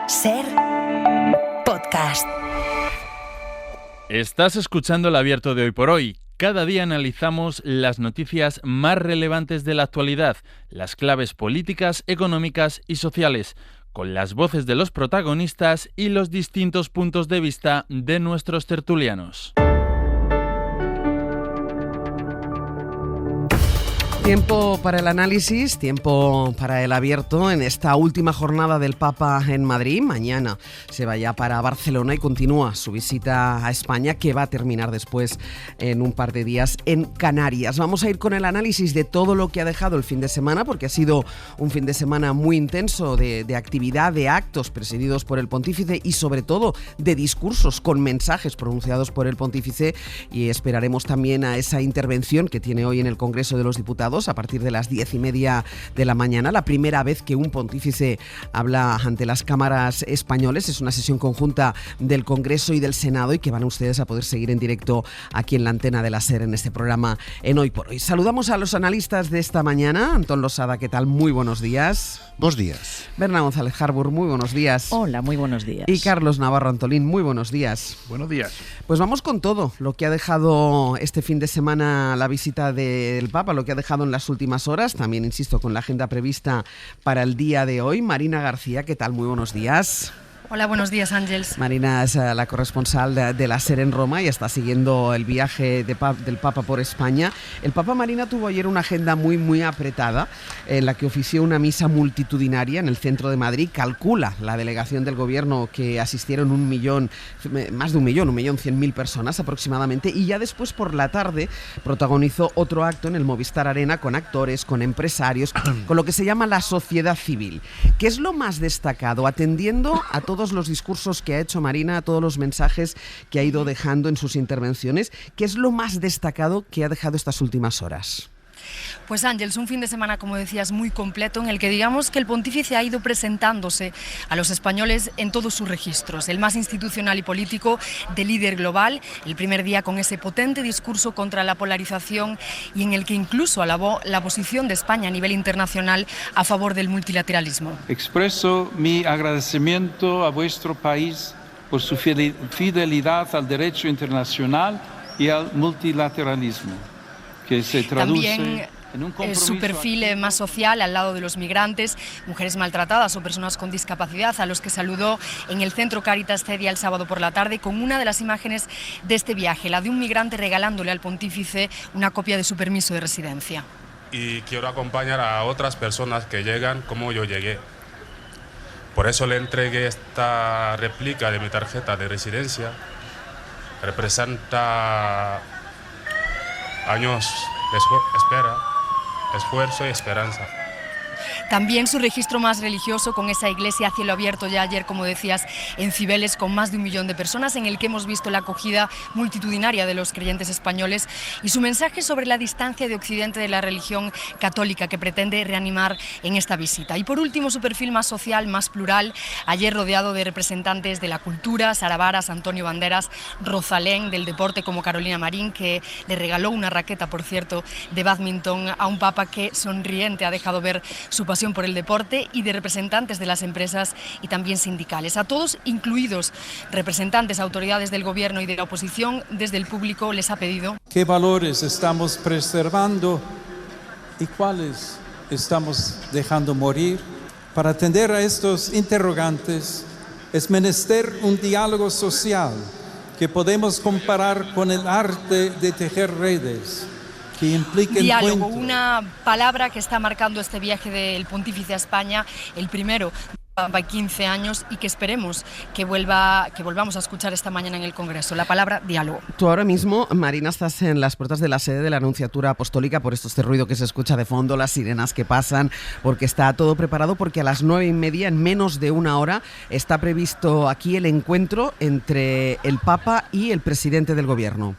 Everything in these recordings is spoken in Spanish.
Ser podcast. Estás escuchando el Abierto de Hoy por Hoy. Cada día analizamos las noticias más relevantes de la actualidad, las claves políticas, económicas y sociales, con las voces de los protagonistas y los distintos puntos de vista de nuestros tertulianos. Tiempo para el análisis, tiempo para el abierto en esta última jornada del Papa en Madrid. Mañana se va ya para Barcelona y continúa su visita a España, que va a terminar después en un par de días en Canarias. Vamos a ir con el análisis de todo lo que ha dejado el fin de semana, porque ha sido un fin de semana muy intenso de actividad, de actos presididos por el pontífice y sobre todo de discursos con mensajes pronunciados por el pontífice, y esperaremos también a esa intervención que tiene hoy en el Congreso de los Diputados a partir de las 10:30 de la mañana, la primera vez que un pontífice habla ante las cámaras españoles. Es una sesión conjunta del Congreso y del Senado y que van ustedes a poder seguir en directo aquí en la antena de la SER en este programa en Hoy por Hoy. Saludamos a los analistas de esta mañana. Antón Losada, ¿qué tal? Muy buenos días. Buenos días. Berna González Harbour, muy buenos días. Hola, muy buenos días. Y Carlos Navarro Antolín, muy buenos días. Buenos días. Pues vamos con todo lo que ha dejado este fin de semana la visita del Papa, lo que ha dejado en las últimas horas, también insisto con la agenda prevista para el día de hoy. Marina García, ¿qué tal? Muy buenos días. Hola, buenos días, Ángeles. Marina es la corresponsal de la SER en Roma y está siguiendo el viaje del Papa por España. El Papa, Marina, tuvo ayer una agenda muy apretada en la que ofició una misa multitudinaria en el centro de Madrid. Calcula la delegación del gobierno que asistieron más de 1.100.000 personas aproximadamente, y ya después por la tarde protagonizó otro acto en el Movistar Arena con actores, con empresarios, con lo que se llama la sociedad civil. ¿Qué es lo más destacado, atendiendo a todos los discursos que ha hecho Marina, a todos los mensajes que ha ido dejando en sus intervenciones? ¿Qué es lo más destacado que ha dejado estas últimas horas? Pues Ángeles, un fin de semana, como decías, muy completo, en el que digamos que el pontífice ha ido presentándose a los españoles en todos sus registros, el más institucional y político, de líder global, el primer día con ese potente discurso contra la polarización y en el que incluso alabó la posición de España a nivel internacional a favor del multilateralismo. Expreso mi agradecimiento a vuestro país por su fidelidad al derecho internacional y al multilateralismo, que se traduce también en un compromiso. Su perfil más social, al lado de los migrantes, mujeres maltratadas o personas con discapacidad, a los que saludó en el Centro Caritas Cedia el sábado por la tarde, con una de las imágenes de este viaje, la de un migrante regalándole al pontífice una copia de su permiso de residencia. Y quiero acompañar a otras personas que llegan como yo llegué. Por eso le entregué esta réplica de mi tarjeta de residencia. Representa años de espera, esfuerzo y esperanza. También su registro más religioso, con esa iglesia a cielo abierto ya ayer, como decías, en Cibeles, con más de 1 millón de personas, en el que hemos visto la acogida multitudinaria de los creyentes españoles, y su mensaje sobre la distancia de Occidente de la religión católica que pretende reanimar en esta visita. Y por último, su perfil más social, más plural, ayer rodeado de representantes de la cultura, Sara Varas, Antonio Banderas, Rosalén, del deporte como Carolina Marín, que le regaló una raqueta, por cierto, de bádminton a un papa que sonriente ha dejado ver su pasión por el deporte, y de representantes de las empresas y también sindicales. A todos, incluidos representantes, autoridades del gobierno y de la oposición, desde el público les ha pedido: ¿qué valores estamos preservando y cuáles estamos dejando morir? Para atender a estos interrogantes es menester un diálogo social que podemos comparar con el arte de tejer redes, que impliquen diálogo, puentes. una palabra que está marcando este viaje del pontífice a España, el primero de 15 años, y que esperemos que volvamos a escuchar esta mañana en el Congreso, la palabra diálogo. Tú ahora mismo, Marina, estás en las puertas de la sede de la Nunciatura Apostólica, por esto este ruido que se escucha de fondo, las sirenas que pasan, porque está todo preparado, porque a las 9:30, en menos de una hora, está previsto aquí el encuentro entre el Papa y el presidente del Gobierno.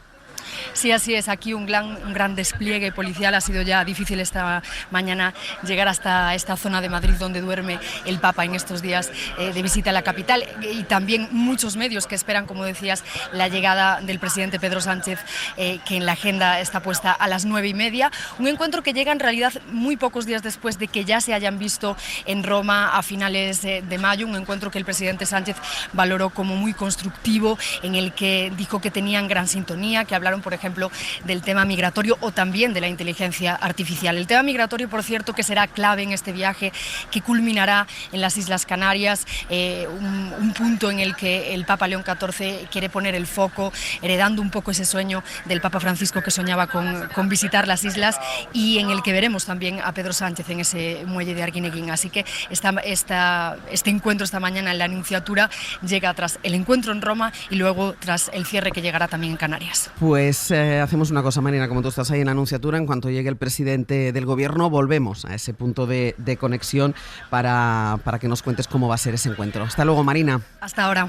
Sí, así es. Aquí un gran despliegue policial. Ha sido ya difícil esta mañana llegar hasta esta zona de Madrid donde duerme el Papa en estos días de visita a la capital, y también muchos medios que esperan, como decías, la llegada del presidente Pedro Sánchez, que en la agenda está puesta a las 9:30. Un encuentro que llega en realidad muy pocos días después de que ya se hayan visto en Roma a finales de mayo, un encuentro que el presidente Sánchez valoró como muy constructivo, en el que dijo que tenían gran sintonía, que hablaron, por ejemplo, del tema migratorio o también de la inteligencia artificial. El tema migratorio, por cierto, que será clave en este viaje que culminará en las Islas Canarias, un punto en el que el Papa León XIV quiere poner el foco, heredando un poco ese sueño del Papa Francisco que soñaba con visitar las islas, y en el que veremos también a Pedro Sánchez en ese muelle de Arguineguín. Así que este encuentro esta mañana en la Anunciatura llega tras el encuentro en Roma y luego tras el cierre que llegará también en Canarias. Pues hacemos una cosa, Marina, como tú estás ahí en la Anunciatura, en cuanto llegue el presidente del Gobierno volvemos a ese punto de conexión para que nos cuentes cómo va a ser ese encuentro. Hasta luego, Marina. Hasta ahora.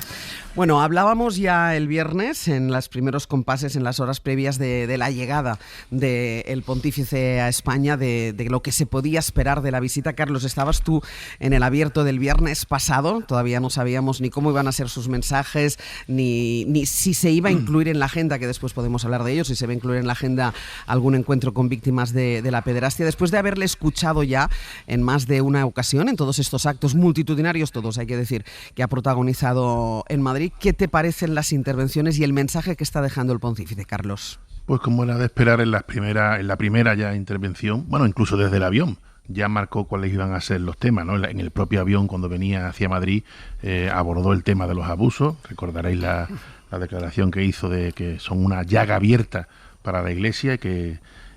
Bueno, hablábamos ya el viernes en los primeros compases, en las horas previas de la llegada del pontífice a España, de lo que se podía esperar de la visita. Carlos, estabas tú en el abierto del viernes pasado, todavía no sabíamos ni cómo iban a ser sus mensajes, ni si se iba a incluir en la agenda, que después podemos hablar de ello, si se va a incluir en la agenda algún encuentro con víctimas de la pederastia. Después de haberle escuchado ya en más de una ocasión, en todos estos actos multitudinarios, todos hay que decir, que ha protagonizado en Madrid, ¿qué te parecen las intervenciones y el mensaje que está dejando el pontífice, Carlos? Pues como era de esperar en la primera ya intervención, bueno, incluso desde el avión, ya marcó cuáles iban a ser los temas, ¿no? En el propio avión, cuando venía hacia Madrid, abordó el tema de los abusos. Recordaréis la declaración que hizo de que son una llaga abierta para la Iglesia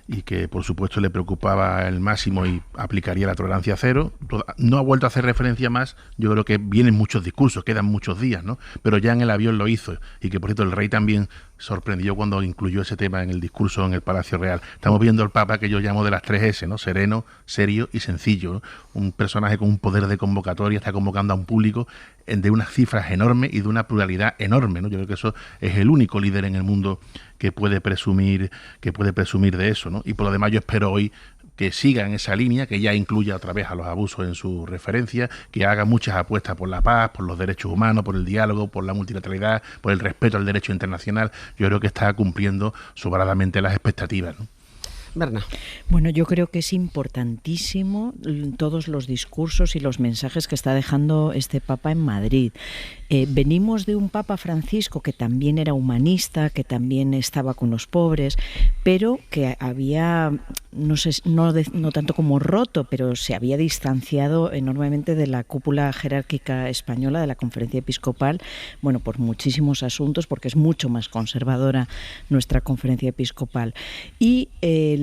y que por supuesto le preocupaba el máximo y aplicaría la tolerancia cero. No ha vuelto a hacer referencia más. Yo creo que vienen muchos discursos, quedan muchos días, ¿no? Pero ya en el avión lo hizo, y que por cierto el rey también sorprendió cuando incluyó ese tema en el discurso en el Palacio Real. Estamos viendo al Papa que yo llamo de las 3 S, ¿no? Sereno, serio y sencillo, ¿no? Un personaje con un poder de convocatoria, está convocando a un público de unas cifras enormes y de una pluralidad enorme, ¿no? Yo creo que eso es el único líder en el mundo que puede presumir de eso, ¿no? Y por lo demás yo espero hoy que siga en esa línea, que ya incluya otra vez a los abusos en su referencia, que haga muchas apuestas por la paz, por los derechos humanos, por el diálogo, por la multilateralidad, por el respeto al derecho internacional. Yo creo que está cumpliendo sobradamente las expectativas, ¿no? Berna. Bueno, yo creo que es importantísimo todos los discursos y los mensajes que está dejando este Papa en Madrid. Venimos de un Papa Francisco que también era humanista, que también estaba con los pobres, pero que había, no tanto como roto, pero se había distanciado enormemente de la cúpula jerárquica española, de la Conferencia Episcopal, bueno, por muchísimos asuntos, porque es mucho más conservadora nuestra Conferencia Episcopal. Y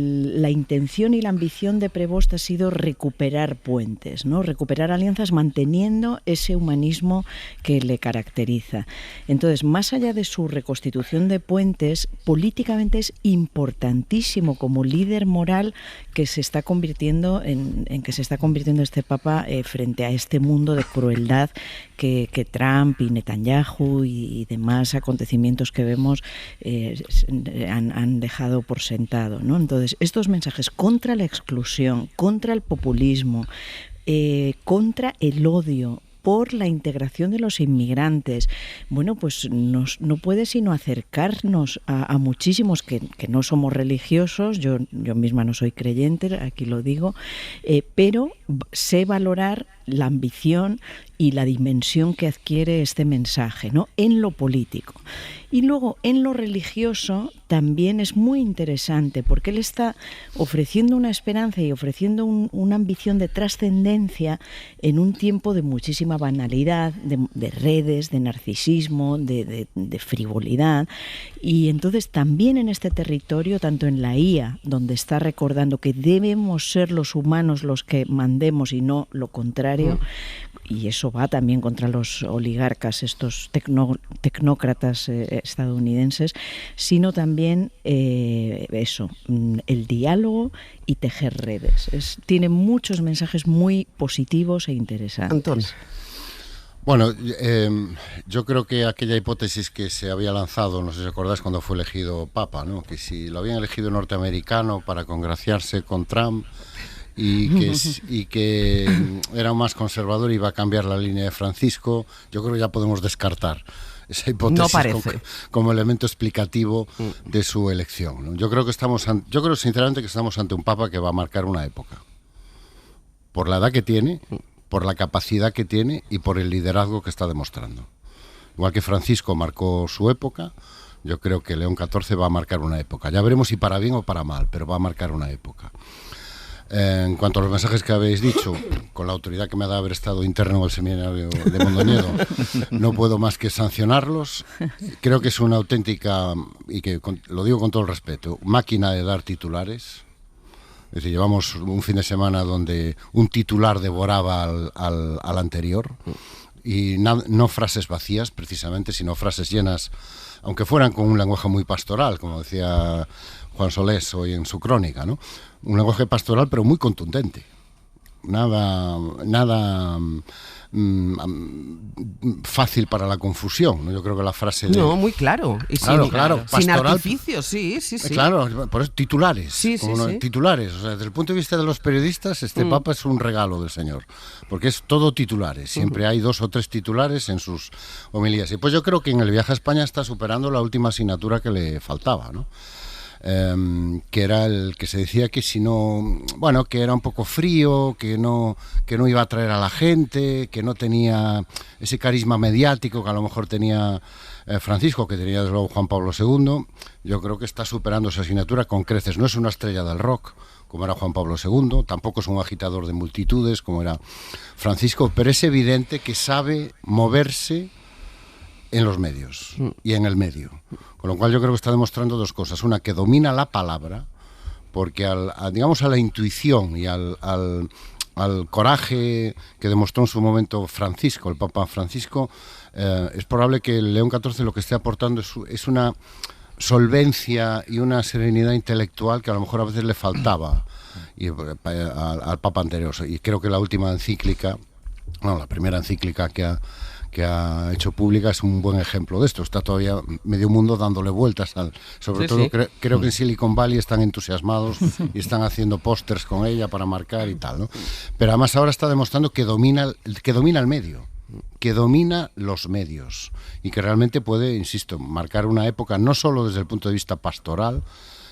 la intención y la ambición de Prevost ha sido recuperar puentes, ¿no? Recuperar alianzas manteniendo ese humanismo que le caracteriza. Entonces, más allá de su reconstitución de puentes, políticamente es importantísimo como líder moral que se está convirtiendo en que se está convirtiendo este Papa frente a este mundo de crueldad que Trump y Netanyahu y demás acontecimientos que vemos han dejado por sentado, ¿no? Entonces, estos mensajes contra la exclusión, contra el populismo, contra el odio, por la integración de los inmigrantes, bueno, pues no puede sino acercarnos a muchísimos que no somos religiosos, yo misma no soy creyente, aquí lo digo, pero sé valorar la ambición y la dimensión que adquiere este mensaje, ¿no? En lo político. Y luego, en lo religioso, también es muy interesante, porque él está ofreciendo una esperanza y ofreciendo una ambición de trascendencia en un tiempo de muchísima banalidad, de redes, de narcisismo, de frivolidad. Y entonces también en este territorio, tanto en la IA, donde está recordando que debemos ser los humanos los que mandemos y no lo contrario, y eso va también contra los oligarcas, estos tecnócratas estadounidenses, sino también el diálogo y tejer redes. Tiene muchos mensajes muy positivos e interesantes. Antonio. Bueno, yo creo que aquella hipótesis que se había lanzado, no sé si acordáis cuando fue elegido Papa, ¿no? Que si lo habían elegido norteamericano para congraciarse con Trump y que era más conservador y iba a cambiar la línea de Francisco, yo creo que ya podemos descartar esa hipótesis no parece. como elemento explicativo de su elección, ¿no? Yo creo sinceramente que estamos ante un Papa que va a marcar una época, por la edad que tiene, por la capacidad que tiene y por el liderazgo que está demostrando. Igual que Francisco marcó su época, yo creo que León XIV va a marcar una época. Ya veremos si para bien o para mal, pero va a marcar una época. En cuanto a los mensajes que habéis dicho, con la autoridad que me da haber estado interno en el seminario de Mondoñedo, no puedo más que sancionarlos. Creo que es una auténtica, y que lo digo con todo el respeto, máquina de dar titulares. Es decir, llevamos un fin de semana donde un titular devoraba al anterior, y no frases vacías precisamente, sino frases llenas, aunque fueran con un lenguaje muy pastoral, como decía Juan Solés hoy en su crónica, ¿no? Un lenguaje pastoral pero muy contundente. Nada fácil para la confusión, ¿no? Yo creo que la frase de... No, muy claro. Y claro, sin pastoral, artificios, sí. Claro, por eso titulares. Sí. Titulares. O sea, desde el punto de vista de los periodistas, este Papa es un regalo del Señor, porque es todo titulares. Siempre hay 2 o 3 titulares en sus homilías. Y pues yo creo que en el viaje a España está superando la última asignatura que le faltaba, ¿no? Que era el que se decía que si no, bueno, que era un poco frío, que no iba a atraer a la gente, que no tenía ese carisma mediático que a lo mejor tenía Francisco, que tenía desde luego Juan Pablo II. Yo creo que está superando esa asignatura con creces. No es una estrella del rock como era Juan Pablo II, tampoco es un agitador de multitudes como era Francisco, pero es evidente que sabe moverse en los medios y en el medio. Con lo cual yo creo que está demostrando 2 cosas. Una, que domina la palabra, porque digamos a la intuición y al coraje que demostró en su momento Francisco, el Papa Francisco, es probable que el León XIV lo que esté aportando es una solvencia y una serenidad intelectual que a lo mejor a veces le faltaba al Papa anterior. Y creo que la última encíclica, la primera encíclica que ha hecho pública es un buen ejemplo de esto. Está todavía medio mundo dándole vueltas sobre todo. Creo que en Silicon Valley están entusiasmados y están haciendo pósters con ella para marcar y tal, ¿no? Pero además ahora está demostrando que domina el medio, que domina los medios y que realmente puede, insisto, marcar una época no solo desde el punto de vista pastoral,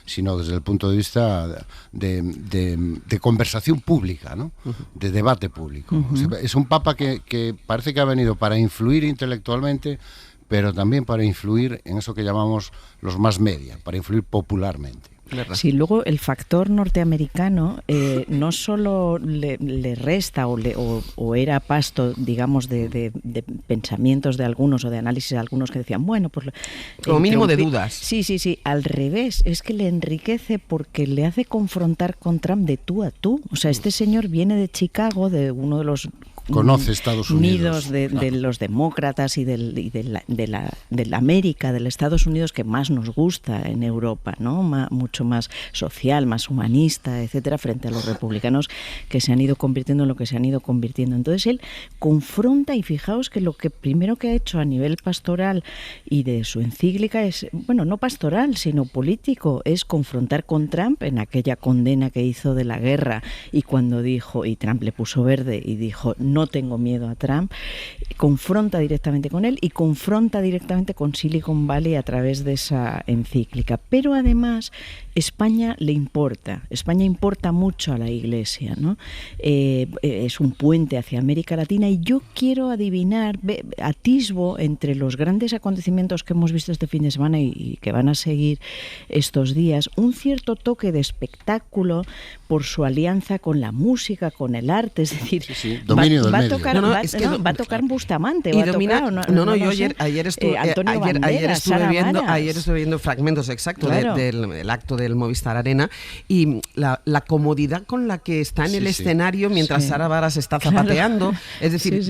sino desde el punto de vista de conversación pública, ¿no? De debate público. O sea, es un Papa que parece que ha venido para influir intelectualmente, pero también para influir en eso que llamamos los más media, para influir popularmente. Sí, luego el factor norteamericano no solo le resta o era pasto, digamos, de pensamientos de algunos o de análisis de algunos que decían, bueno, pues... Como mínimo de dudas. Sí, al revés, es que le enriquece porque le hace confrontar con Trump de tú a tú. O sea, este señor viene de Chicago, de uno de los... Conoce Estados Unidos. De los demócratas y de la América, del Estados Unidos que más nos gusta en Europa, ¿no? Mucho más social, más humanista, etcétera, frente a los republicanos que se han ido convirtiendo en lo que se han ido convirtiendo. Entonces él confronta, y fijaos que lo que primero que ha hecho a nivel pastoral y de su encíclica es, bueno, no pastoral, sino político, es confrontar con Trump en aquella condena que hizo de la guerra, y cuando dijo, y Trump le puso verde y dijo, no tengo miedo a Trump, confronta directamente con él y confronta directamente con Silicon Valley a través de esa encíclica. Pero además España le importa, España importa mucho a la Iglesia, ¿no? Es un puente hacia América Latina, y yo quiero adivinar, atisbo entre los grandes acontecimientos que hemos visto este fin de semana y que van a seguir estos días, un cierto toque de espectáculo por su alianza con la música, con el arte, es decir, dominio del va a medio. tocar, va a tocar Bustamante, y va domina, a tocar, yo ayer estuve viendo fragmentos exactos del acto del Movistar Arena, y la comodidad con la que está en el escenario mientras Sara Varas está zapateando, es decir,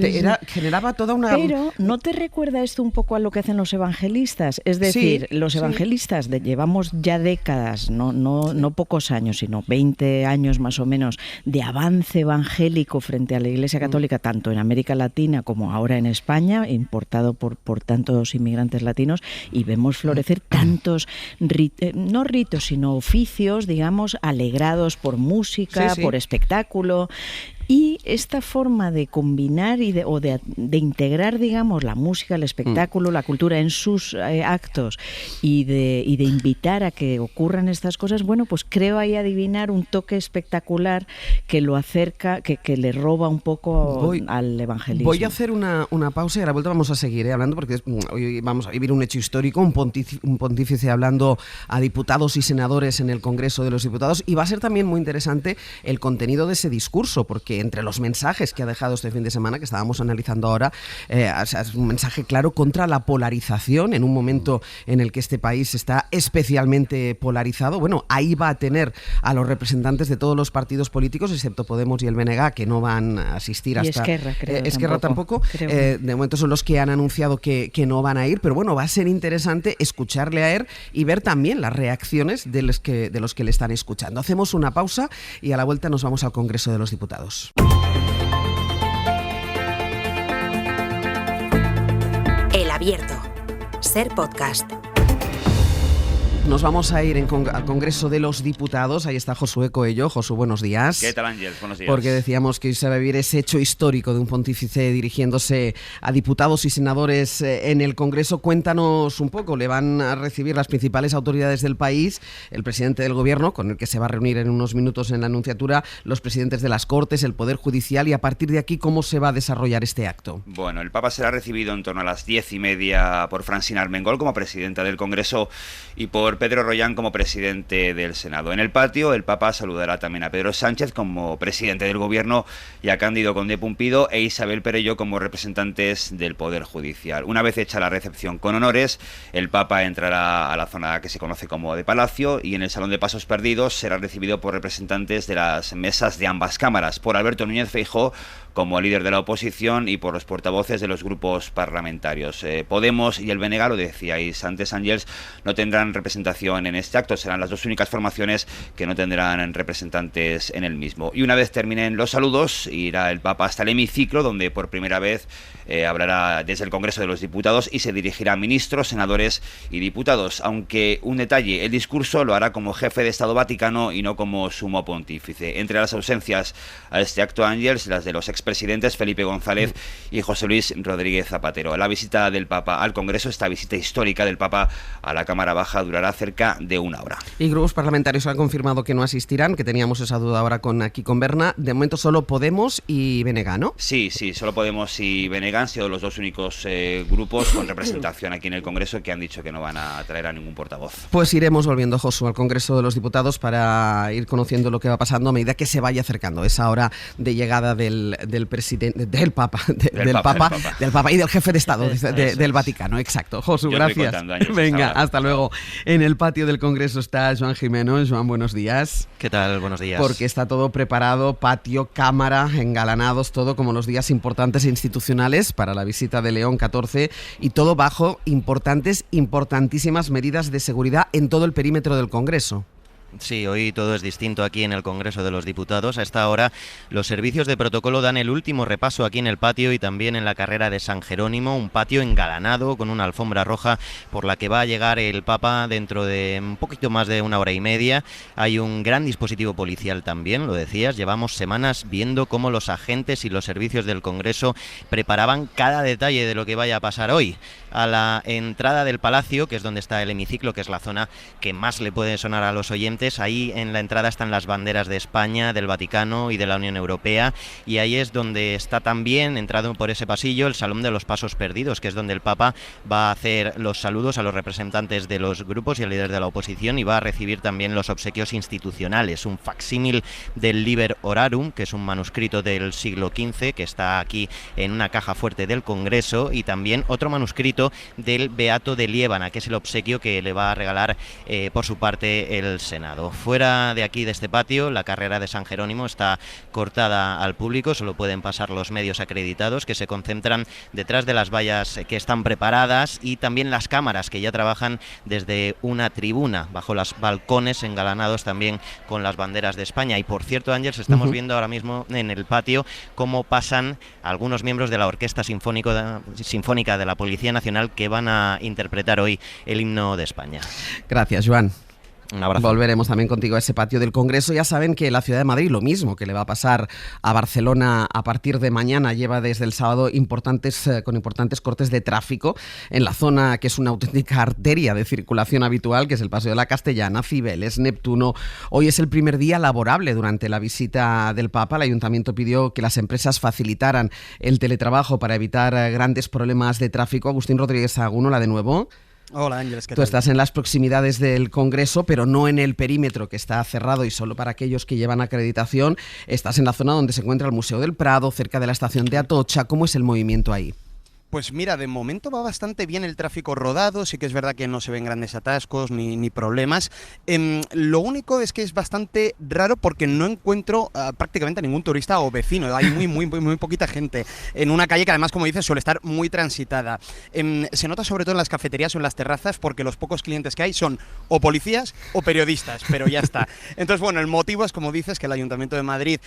generaba toda una... Pero ¿no te recuerda esto un poco a lo que hacen los evangelistas? Es decir, los evangelistas llevamos ya décadas, no pocos años, sino 20 años más o menos, de avance evangélico frente a la Iglesia Católica católica tanto en América Latina como ahora en España, importado por tantos inmigrantes latinos, y vemos florecer tantos, no ritos, sino oficios, digamos, alegrados por música, por espectáculo. Y esta forma de combinar de integrar, digamos, la música, el espectáculo, la cultura en sus actos y de invitar a que ocurran estas cosas, bueno, pues creo ahí adivinar un toque espectacular que lo acerca, que le roba un poco al evangelismo. Voy a hacer una pausa y a la vuelta vamos a seguir hablando, porque hoy vamos a vivir un hecho histórico, un pontífice hablando a diputados y senadores en el Congreso de los Diputados, y va a ser también muy interesante el contenido de ese discurso, porque entre los mensajes que ha dejado este fin de semana, que estábamos analizando ahora, es un mensaje claro contra la polarización en un momento en el que este país está especialmente polarizado. Bueno, ahí va a tener a los representantes de todos los partidos políticos, excepto Podemos y el BNG, que no van a asistir hasta... Y Esquerra, creo. Esquerra tampoco. De momento son los que han anunciado que no van a ir, pero bueno, va a ser interesante escucharle a él y ver también las reacciones de los que le están escuchando. Hacemos una pausa y a la vuelta nos vamos al Congreso de los Diputados. El Abierto. Ser podcast. Nos vamos a ir al Congreso de los Diputados. Ahí está Josué Coello. Josué, buenos días. ¿Qué tal, Ángel? Buenos días. Porque decíamos que hoy se va a vivir ese hecho histórico de un pontífice dirigiéndose a diputados y senadores en el Congreso. Cuéntanos un poco. Le van a recibir las principales autoridades del país, el presidente del Gobierno, con el que se va a reunir en unos minutos en la Anunciatura, los presidentes de las Cortes, el Poder Judicial, y a partir de aquí, ¿cómo se va a desarrollar este acto? Bueno, el Papa será recibido en torno a las 10:30 por Francina Armengol como presidenta del Congreso y por Pedro Rollán como presidente del Senado. En el patio, el Papa saludará también a Pedro Sánchez como presidente del Gobierno y a Cándido Conde Pumpido e Isabel Perelló como representantes del Poder Judicial. Una vez hecha la recepción con honores, el Papa entrará a la zona que se conoce como de Palacio y en el Salón de Pasos Perdidos será recibido por representantes de las mesas de ambas cámaras, por Alberto Núñez Feijóo como líder de la oposición y por los portavoces de los grupos parlamentarios. Podemos y el BNG, lo decíais antes, Ángels, no tendrán representación en este acto, serán las dos únicas formaciones que no tendrán representantes en el mismo. Y una vez terminen los saludos, irá el Papa hasta el hemiciclo, donde por primera vez hablará desde el Congreso de los Diputados y se dirigirá a ministros, senadores y diputados. Aunque un detalle, el discurso lo hará como jefe de Estado Vaticano y no como sumo pontífice. Entre las ausencias a este acto, Ángels, las de los expresidentes Felipe González y José Luis Rodríguez Zapatero. La visita del Papa al Congreso, esta visita histórica del Papa a la Cámara Baja, durará cerca de una hora. Y grupos parlamentarios han confirmado que no asistirán, que teníamos esa duda ahora aquí con Berna. De momento solo Podemos y BNG, ¿no? Sí, solo Podemos y BNG han sido los dos únicos grupos con representación aquí en el Congreso que han dicho que no van a traer a ningún portavoz. Pues iremos volviendo, Josu, al Congreso de los Diputados para ir conociendo lo que va pasando a medida que se vaya acercando esa hora de llegada del presidente, del Papa y del jefe de Estado del Vaticano. Exacto. Josu, gracias. Venga, hasta luego. En el patio del Congreso está Joan Jimeno. Joan, buenos días. ¿Qué tal? Buenos días. Porque está todo preparado, patio, cámara, engalanados, todo como los días importantes e institucionales para la visita de León XIV y todo bajo importantísimas medidas de seguridad en todo el perímetro del Congreso. Sí, hoy todo es distinto aquí en el Congreso de los Diputados. A esta hora los servicios de protocolo dan el último repaso aquí en el patio y también en la carrera de San Jerónimo, un patio engalanado con una alfombra roja por la que va a llegar el Papa dentro de un poquito más de una hora y media. Hay un gran dispositivo policial también, lo decías. Llevamos semanas viendo cómo los agentes y los servicios del Congreso preparaban cada detalle de lo que vaya a pasar hoy. A la entrada del Palacio, que es donde está el hemiciclo, que es la zona que más le puede sonar a los oyentes, ahí en la entrada están las banderas de España, del Vaticano y de la Unión Europea, y ahí es donde está también, entrado por ese pasillo, el Salón de los Pasos Perdidos, que es donde el Papa va a hacer los saludos a los representantes de los grupos y al líder de la oposición, y va a recibir también los obsequios institucionales, un facsímil del Liber Orarum, que es un manuscrito del siglo XV, que está aquí en una caja fuerte del Congreso, y también otro manuscrito del Beato de Liébana, que es el obsequio que le va a regalar por su parte el Senado. Senado. Fuera de aquí, de este patio, la carrera de San Jerónimo está cortada al público, solo pueden pasar los medios acreditados que se concentran detrás de las vallas que están preparadas y también las cámaras que ya trabajan desde una tribuna, bajo los balcones engalanados también con las banderas de España. Y por cierto, Ángels, estamos viendo ahora mismo en el patio cómo pasan algunos miembros de la Orquesta Sinfónica de la Policía Nacional que van a interpretar hoy el himno de España. Gracias, Joan. Un abrazo. Volveremos también contigo a ese patio del Congreso. Ya saben que la ciudad de Madrid, lo mismo que le va a pasar a Barcelona a partir de mañana, lleva desde el sábado con importantes cortes de tráfico en la zona que es una auténtica arteria de circulación habitual, que es el Paseo de la Castellana, Cibeles, Neptuno. Hoy es el primer día laborable durante la visita del Papa. El Ayuntamiento pidió que las empresas facilitaran el teletrabajo para evitar grandes problemas de tráfico. Agustín Rodríguez Agúnola, de nuevo. Hola, Ángeles, ¿qué Tú tal? estás en las proximidades del Congreso, pero no en el perímetro, que está cerrado y solo para aquellos que llevan acreditación. Estás en la zona donde se encuentra el Museo del Prado, cerca de la estación de Atocha. ¿Cómo es el movimiento ahí? Pues mira, de momento va bastante bien el tráfico rodado, sí que es verdad que no se ven grandes atascos ni problemas. Lo único es que es bastante raro porque no encuentro prácticamente ningún turista o vecino, hay muy poquita gente en una calle que además, como dices, suele estar muy transitada. Se nota sobre todo en las cafeterías o en las terrazas porque los pocos clientes que hay son o policías o periodistas, pero ya está. Entonces, bueno, el motivo es, como dices, que el Ayuntamiento de Madrid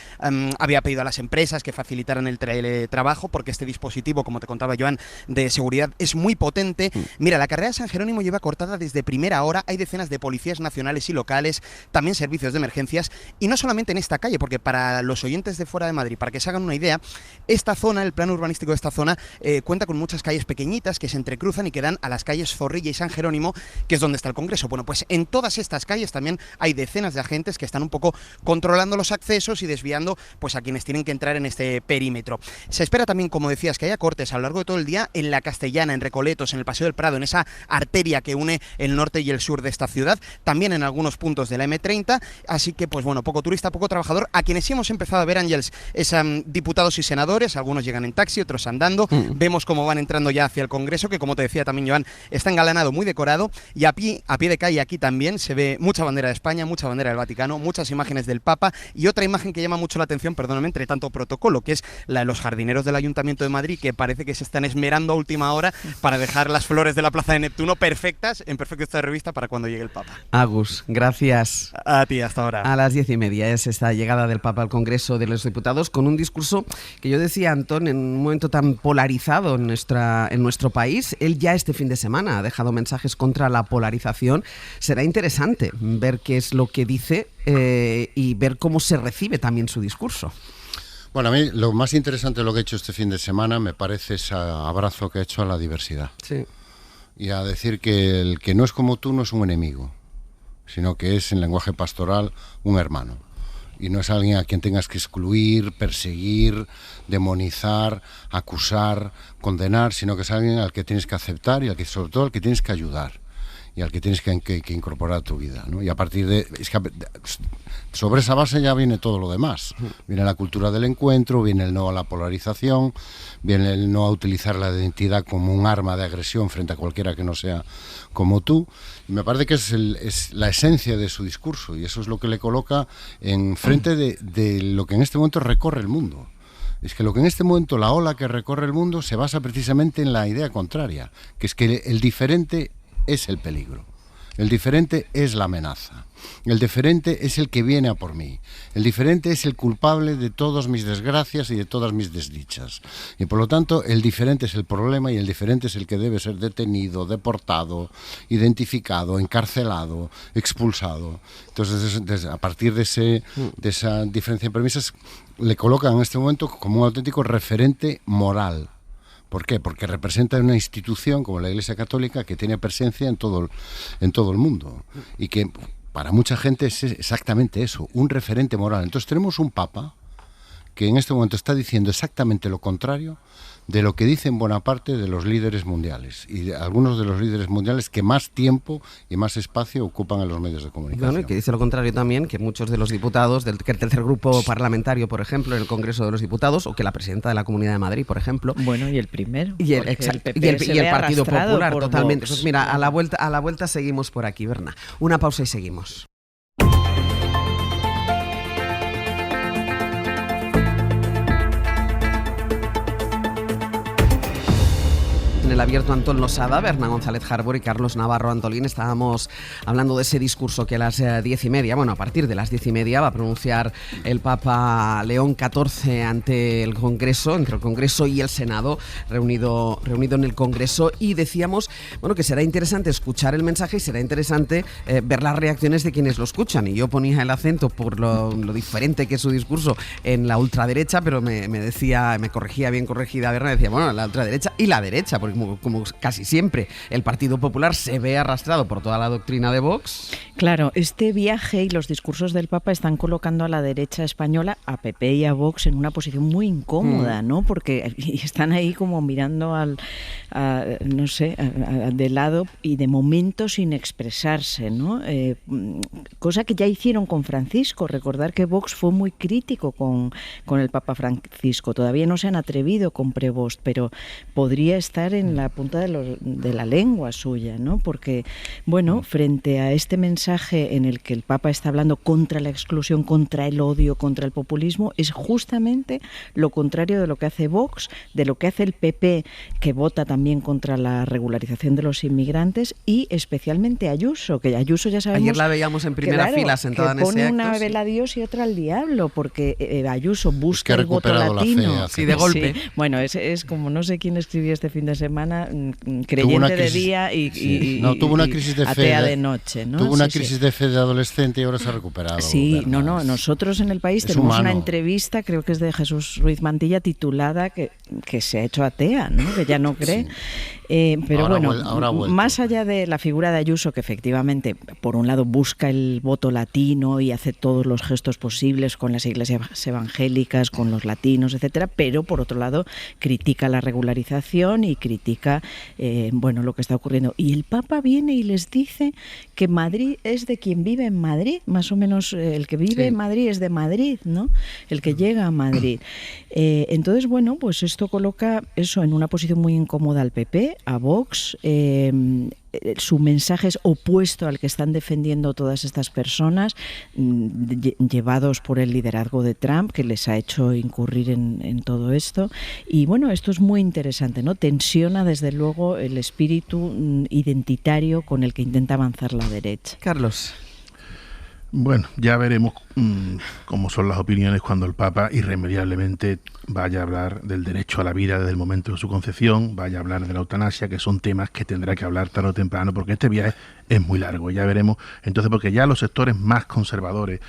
había pedido a las empresas que facilitaran el teletrabajo porque este dispositivo, como te contaba Joan, de seguridad es muy potente. Mira, la carrera de San Jerónimo lleva cortada desde primera hora, hay decenas de policías nacionales y locales, también servicios de emergencias, y no solamente en esta calle, porque para los oyentes de fuera de Madrid, para que se hagan una idea, esta zona, el plano urbanístico de esta zona, cuenta con muchas calles pequeñitas que se entrecruzan y que dan a las calles Zorrilla y San Jerónimo, que es donde está el Congreso. Bueno, pues en todas estas calles también hay decenas de agentes que están un poco controlando los accesos y desviando pues a quienes tienen que entrar en este perímetro. Se espera también, como decías, que haya cortes a lo largo de todo el día en la Castellana, en Recoletos, en el Paseo del Prado, en esa arteria que une el norte y el sur de esta ciudad, también en algunos puntos de la M30, así que pues bueno, poco turista, poco trabajador. A quienes sí hemos empezado a ver, Ángels, es diputados y senadores, algunos llegan en taxi, otros andando, vemos cómo van entrando ya hacia el Congreso, que como te decía también Joan, está engalanado, muy decorado, y a pie de calle aquí también se ve mucha bandera de España, mucha bandera del Vaticano, muchas imágenes del Papa, y otra imagen que llama mucho la atención, perdóname, entre tanto protocolo, que es la de los jardineros del Ayuntamiento de Madrid, que parece que se están esmerando a última hora para dejar las flores de la Plaza de Neptuno perfectas, en perfecto estado de revista para cuando llegue el Papa. Agus, gracias. A ti, hasta ahora. A las 10:30 es esta llegada del Papa al Congreso de los Diputados, con un discurso que yo decía, Antón, en un momento tan polarizado en nuestro país. Él ya este fin de semana ha dejado mensajes contra la polarización. Será interesante ver qué es lo que dice y ver cómo se recibe también su discurso. Bueno, a mí lo más interesante de lo que he hecho este fin de semana me parece ese abrazo que he hecho a la diversidad. Sí. Y a decir que el que no es como tú no es un enemigo, sino que es, en lenguaje pastoral, un hermano. Y no es alguien a quien tengas que excluir, perseguir, demonizar, acusar, condenar, sino que es alguien al que tienes que aceptar y sobre todo al que tienes que ayudar y al que tienes que incorporar a tu vida, ¿no? Y a partir de... sobre esa base ya viene todo lo demás. Viene la cultura del encuentro, viene el no a la polarización, viene el no a utilizar la identidad como un arma de agresión frente a cualquiera que no sea como tú. Y me parece que es la esencia de su discurso, y eso es lo que le coloca en frente de lo que en este momento recorre el mundo. Es que lo que en este momento, la ola que recorre el mundo, se basa precisamente en la idea contraria, que es que el diferente es el peligro. El diferente es la amenaza. El diferente es el que viene a por mí. El diferente es el culpable de todas mis desgracias y de todas mis desdichas. Y por lo tanto, el diferente es el problema, y el diferente es el que debe ser detenido, deportado, identificado, encarcelado, expulsado. Entonces, a partir de esa diferencia de premisas, le colocan en este momento como un auténtico referente moral. ¿Por qué? Porque representa una institución como la Iglesia Católica que tiene presencia en todo el mundo y que para mucha gente es exactamente eso, un referente moral. Entonces tenemos un Papa que en este momento está diciendo exactamente lo contrario de lo que dicen buena parte de los líderes mundiales, y de algunos de los líderes mundiales que más tiempo y más espacio ocupan en los medios de comunicación. Bueno, y que dice lo contrario también, que muchos de los diputados del tercer grupo parlamentario, por ejemplo, en el Congreso de los Diputados, o que la presidenta de la Comunidad de Madrid, por ejemplo. Bueno, y el primero. Y el Partido Popular, totalmente. Pues mira, a la vuelta seguimos por aquí, Berna. Una pausa y seguimos. El Abierto Antón Losada, Berna González Harbour y Carlos Navarro Antolín. Estábamos hablando de ese discurso que a las 10:30, bueno, a partir de las 10:30 va a pronunciar el Papa León XIV ante el Congreso, entre el Congreso y el Senado, reunido en el Congreso, y decíamos, bueno, que será interesante escuchar el mensaje y será interesante ver las reacciones de quienes lo escuchan. Y yo ponía el acento por lo diferente que es su discurso en la ultraderecha, pero me corregía bien corregida Berna, decía, bueno, la ultraderecha y la derecha, porque como casi siempre el Partido Popular se ve arrastrado por toda la doctrina de Vox. Claro, este viaje y los discursos del Papa están colocando a la derecha española, a PP y a Vox, en una posición muy incómoda, ¿no? Porque están ahí como mirando de lado y de momento sin expresarse, ¿no? Cosa que ya hicieron con Francisco. Recordar que Vox fue muy crítico con el Papa Francisco. Todavía no se han atrevido con Prevost, pero podría estar en la punta de la lengua suya, ¿no? Porque, bueno, frente a este mensaje en el que el Papa está hablando contra la exclusión, contra el odio, contra el populismo, es justamente lo contrario de lo que hace Vox, de lo que hace el PP, que vota también contra la regularización de los inmigrantes, y especialmente Ayuso, que Ayuso ya sabemos... Ayer la veíamos en primera fila sentada en ese acto. Pone una vela a Dios y otra al diablo, porque Ayuso busca el voto latino. Sí, de golpe. Sí. Bueno, es como no sé quién escribió este fin de semana, creyente de día y tuvo una crisis de fe, atea de noche, ¿no? Tuvo una crisis de fe de adolescente y ahora se ha recuperado. Sí, ¿verdad? nosotros en El País tenemos una entrevista, creo que es de Jesús Ruiz Mantilla, titulada que se ha hecho atea, ¿no? Que ya no cree. Sí. Pero ahora más allá de la figura de Ayuso, que efectivamente, por un lado, busca el voto latino y hace todos los gestos posibles con las iglesias evangélicas, con los latinos, etcétera, pero por otro lado critica la regularización y critica lo que está ocurriendo. Y el Papa viene y les dice que Madrid es de quien vive en Madrid, más o menos el que vive en Madrid es de Madrid, ¿no? El que llega a Madrid. Entonces, bueno, pues esto coloca eso en una posición muy incómoda al PP, a Vox. Su mensaje es opuesto al que están defendiendo todas estas personas, llevados por el liderazgo de Trump, que les ha hecho incurrir en todo esto. Y bueno, esto es muy interesante, ¿no? Tensiona desde luego el espíritu identitario con el que intenta avanzar la derecha. Carlos. Bueno, ya veremos cómo son las opiniones cuando el Papa irremediablemente vaya a hablar del derecho a la vida desde el momento de su concepción, vaya a hablar de la eutanasia, que son temas que tendrá que hablar tarde o temprano, porque este viaje es muy largo. Ya veremos, entonces, porque ya los sectores más conservadores,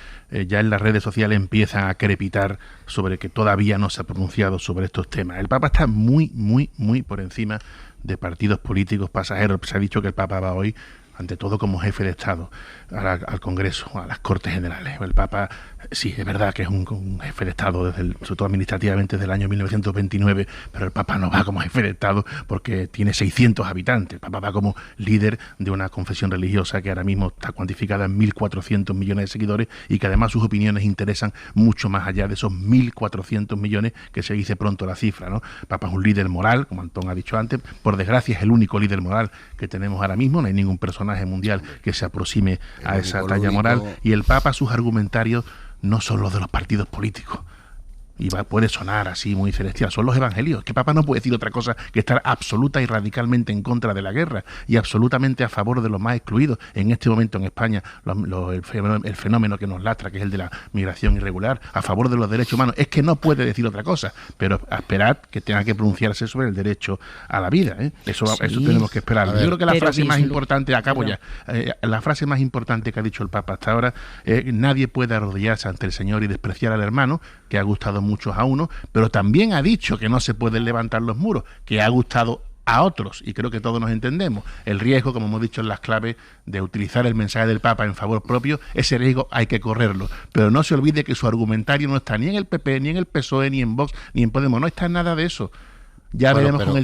ya en las redes sociales empiezan a crepitar sobre que todavía no se ha pronunciado sobre estos temas. El Papa está muy, muy, muy por encima de partidos políticos pasajeros. Se ha dicho que el Papa va hoy, ante todo como jefe de Estado, al Congreso, a las Cortes Generales. El Papa, sí, es verdad que es un jefe de Estado, sobre todo administrativamente, desde el año 1929, pero el Papa no va como jefe de Estado porque tiene 600 habitantes. El Papa va como líder de una confesión religiosa que ahora mismo está cuantificada en 1.400 millones de seguidores y que además sus opiniones interesan mucho más allá de esos 1.400 millones, que se dice pronto la cifra, ¿no? El Papa es un líder moral, como Antón ha dicho antes, por desgracia es el único líder moral que tenemos ahora mismo, no hay ningún personaje mundial que se aproxime a esa talla moral, y el Papa, sus argumentarios no son los de los partidos políticos. Y puede sonar así muy celestial, son los evangelios, que Papa no puede decir otra cosa que estar absoluta y radicalmente en contra de la guerra y absolutamente a favor de los más excluidos. En este momento en España, el fenómeno que nos lastra, que es el de la migración irregular, a favor de los derechos humanos, es que no puede decir otra cosa, pero esperad que tenga que pronunciarse sobre el derecho a la vida, ¿eh? Eso tenemos que esperar. Yo creo que la frase más importante, la frase más importante que ha dicho el Papa hasta ahora es: nadie puede arrodillarse ante el Señor y despreciar al hermano, que ha gustado muchos a uno, pero también ha dicho que no se pueden levantar los muros, que ha gustado a otros, y creo que todos nos entendemos. El riesgo, como hemos dicho en las claves, de utilizar el mensaje del Papa en favor propio, ese riesgo hay que correrlo, pero no se olvide que su argumentario no está ni en el PP, ni en el PSOE, ni en Vox, ni en Podemos, no está en nada de eso. Ya veremos con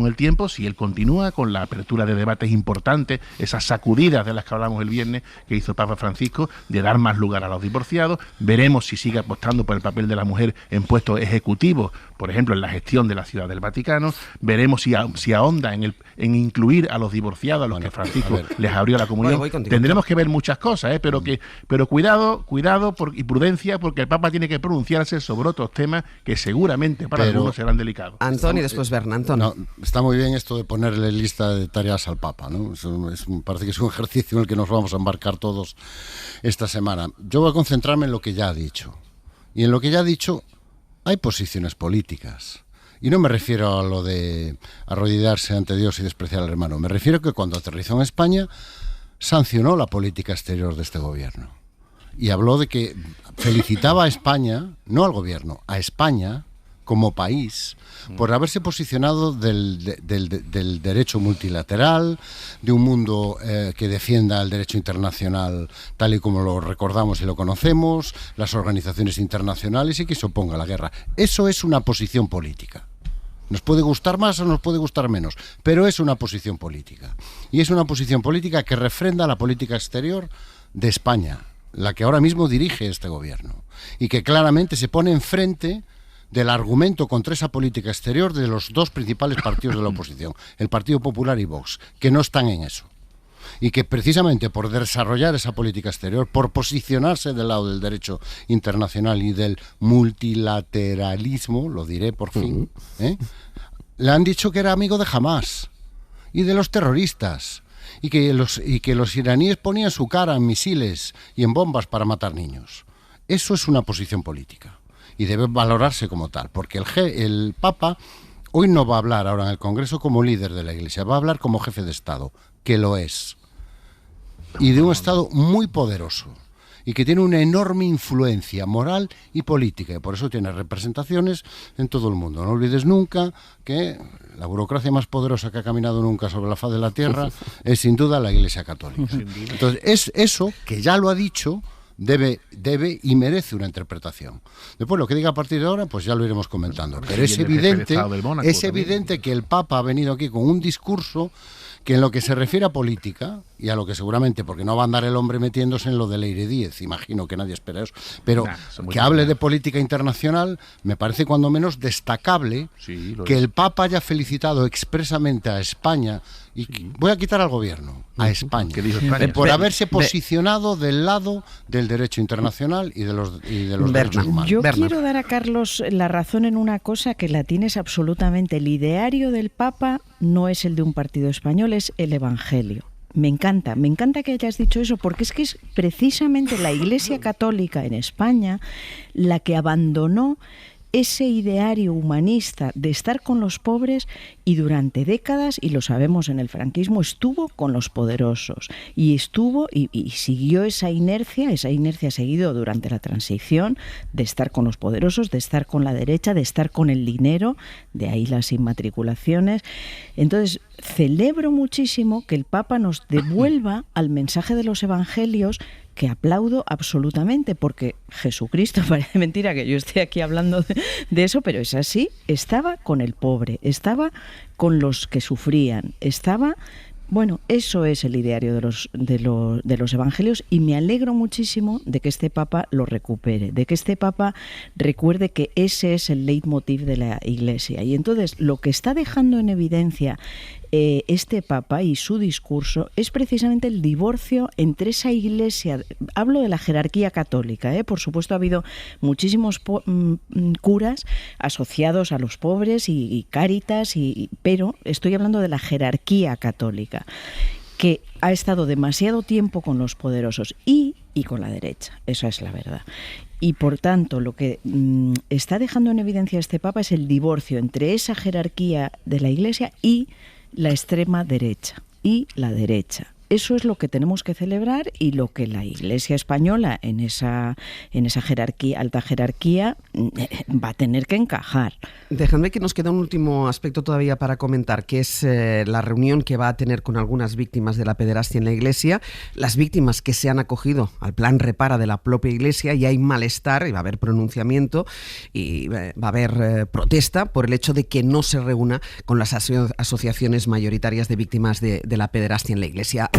el tiempo si él continúa con la apertura de debates importantes, esas sacudidas de las que hablamos el viernes que hizo el Papa Francisco, de dar más lugar a los divorciados. Veremos si sigue apostando por el papel de la mujer en puestos ejecutivos, por ejemplo, en la gestión de la Ciudad del Vaticano. Veremos si ahonda en incluir a los divorciados, a los que Francisco les abrió la comunión. Tendremos que ver muchas cosas, pero cuidado y prudencia, porque el Papa tiene que pronunciarse sobre otros temas que seguramente para algunos serán delicados. Antón y después Berna. Antón. No, está muy bien esto de ponerle lista de tareas al Papa, ¿no? Parece que es un ejercicio en el que nos vamos a embarcar todos esta semana. Yo voy a concentrarme en lo que ya ha dicho. Y en lo que ya ha dicho hay posiciones políticas. Y no me refiero a lo de arrodillarse ante Dios y despreciar al hermano. Me refiero a que cuando aterrizó en España sancionó la política exterior de este gobierno. Y habló de que felicitaba a España, no al gobierno, a España como país, por haberse posicionado del derecho multilateral, de un mundo que defienda el derecho internacional tal y como lo recordamos y lo conocemos, las organizaciones internacionales, y que se oponga a la guerra. Eso es una posición política. Nos puede gustar más o nos puede gustar menos, pero es una posición política. Y es una posición política que refrenda la política exterior de España, la que ahora mismo dirige este gobierno, y que claramente se pone enfrente del argumento contra esa política exterior de los dos principales partidos de la oposición, el Partido Popular y Vox, que no están en eso. Y que precisamente por desarrollar esa política exterior, por posicionarse del lado del derecho internacional y del multilateralismo, lo diré por fin, le han dicho que era amigo de Hamás y de los terroristas, y que los iraníes ponían su cara en misiles y en bombas para matar niños. Eso es una posición política y debe valorarse como tal, porque el Papa hoy no va a hablar ahora en el Congreso como líder de la Iglesia, va a hablar como jefe de Estado, que lo es, y de un Estado muy poderoso, y que tiene una enorme influencia moral y política, y por eso tiene representaciones en todo el mundo. No olvides nunca que la burocracia más poderosa que ha caminado nunca sobre la faz de la tierra es sin duda la Iglesia Católica. Entonces, es eso, que ya lo ha dicho, debe y merece una interpretación. Después, lo que diga a partir de ahora, pues ya lo iremos comentando. Pero es evidente que el Papa ha venido aquí con un discurso que en lo que se refiere a política, y a lo que seguramente, porque no va a andar el hombre metiéndose en lo de Leire Díez, imagino que nadie espera eso, pero que hable de política internacional, me parece cuando menos destacable que el Papa haya felicitado expresamente a España, y voy a quitar al gobierno, a España, por haberse posicionado del lado del derecho internacional y de los derechos humanos. Yo quiero dar a Carlos la razón en una cosa que la tienes absolutamente. El ideario del Papa no es el de un partido español, es el Evangelio. Me encanta que hayas dicho eso, porque es que es precisamente la Iglesia Católica en España la que abandonó ese ideario humanista de estar con los pobres, y durante décadas, y lo sabemos en el franquismo, estuvo con los poderosos y estuvo y siguió esa inercia ha seguido durante la transición de estar con los poderosos, de estar con la derecha, de estar con el dinero, de ahí las inmatriculaciones. Entonces, celebro muchísimo que el Papa nos devuelva al mensaje de los evangelios, que aplaudo absolutamente, porque Jesucristo, parece mentira que yo esté aquí hablando de eso, pero es así, estaba con el pobre, estaba con los que sufrían, estaba... Bueno, eso es el ideario de los evangelios, y me alegro muchísimo de que este Papa lo recupere, de que este Papa recuerde que ese es el leitmotiv de la Iglesia. Y entonces lo que está dejando en evidencia este Papa y su discurso es precisamente el divorcio entre esa Iglesia, hablo de la jerarquía católica, por supuesto ha habido muchísimos curas asociados a los pobres y Cáritas, pero estoy hablando de la jerarquía católica, que ha estado demasiado tiempo con los poderosos y con la derecha, esa es la verdad. Y por tanto, lo que está dejando en evidencia este Papa es el divorcio entre esa jerarquía de la Iglesia y la extrema derecha y la derecha. Eso es lo que tenemos que celebrar, y lo que la Iglesia española en esa jerarquía, alta jerarquía, va a tener que encajar. Dejadme que nos queda un último aspecto todavía para comentar, que es la reunión que va a tener con algunas víctimas de la pederastia en la Iglesia, las víctimas que se han acogido al plan Repara de la propia Iglesia, y hay malestar, y va a haber pronunciamiento, y va a haber protesta por el hecho de que no se reúna con las asociaciones mayoritarias de víctimas de la pederastia en la Iglesia.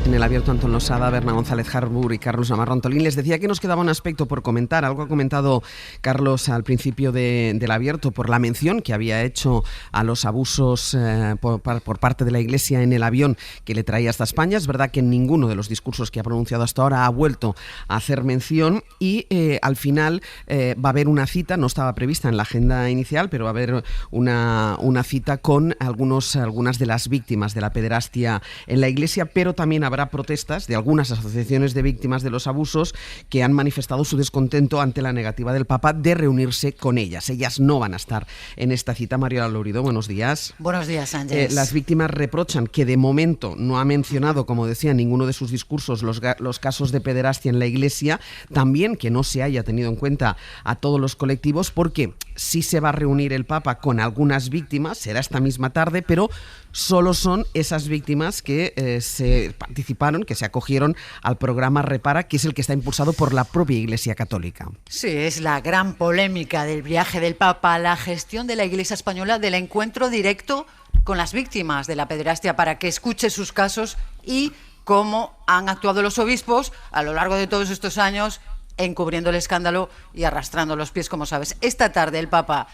En el abierto, Antón Losada, Berna González Harbour y Carlos Navarro Antolín. Les decía que nos quedaba un aspecto por comentar. Algo ha comentado Carlos al principio del abierto por la mención que había hecho a los abusos por parte de la Iglesia en el avión que le traía hasta España. Es verdad que en ninguno de los discursos que ha pronunciado hasta ahora ha vuelto a hacer mención y al final va a haber una cita, no estaba prevista en la agenda inicial, pero va a haber una cita con algunas de las víctimas de la pederastia en la Iglesia, pero también habrá protestas de algunas asociaciones de víctimas de los abusos que han manifestado su descontento ante la negativa del Papa de reunirse con ellas. Ellas no van a estar en esta cita. Mariola Lourido, buenos días. Buenos días, Ángeles. Las víctimas reprochan que de momento no ha mencionado, como decía, en ninguno de sus discursos los casos de pederastia en la Iglesia, también que no se haya tenido en cuenta a todos los colectivos, porque sí se va a reunir el Papa con algunas víctimas, será esta misma tarde, pero solo son esas víctimas que se participaron, que se acogieron al programa Repara, que es el que está impulsado por la propia Iglesia Católica. Sí, es la gran polémica del viaje del Papa, la gestión de la Iglesia española del encuentro directo con las víctimas de la pederastia para que escuche sus casos y cómo han actuado los obispos a lo largo de todos estos años encubriendo el escándalo y arrastrando los pies, como sabes. Esta tarde el Papa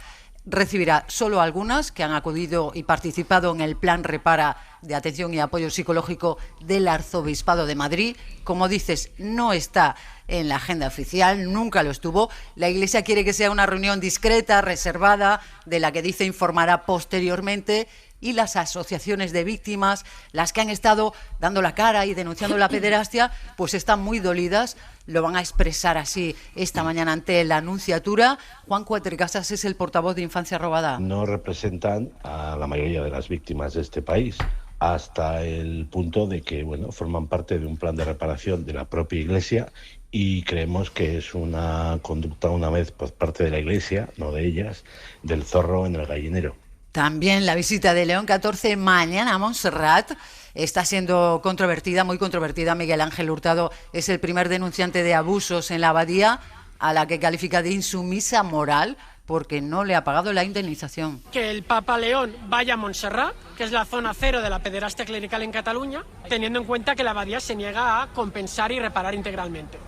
recibirá solo algunas que han acudido y participado en el plan Repara de atención y apoyo psicológico del Arzobispado de Madrid. Como dices, no está en la agenda oficial, nunca lo estuvo. La Iglesia quiere que sea una reunión discreta, reservada, de la que dice informará posteriormente, y las asociaciones de víctimas, las que han estado dando la cara y denunciando la pederastia, pues están muy dolidas. Lo van a expresar así esta mañana ante la Nunciatura. Juan Cuatrecasas es el portavoz de Infancia Robada. No representan a la mayoría de las víctimas de este país, hasta el punto de que, bueno, forman parte de un plan de reparación de la propia Iglesia, y creemos que es una conducta, una vez por parte de la Iglesia, no de ellas, del zorro en el gallinero. También la visita de León XIV mañana a Montserrat está siendo controvertida, muy controvertida. Miguel Ángel Hurtado es el primer denunciante de abusos en la abadía, a la que califica de insumisa moral porque no le ha pagado la indemnización. Que el Papa León vaya a Montserrat, que es la zona cero de la pederastia clerical en Cataluña, teniendo en cuenta que la abadía se niega a compensar y reparar integralmente.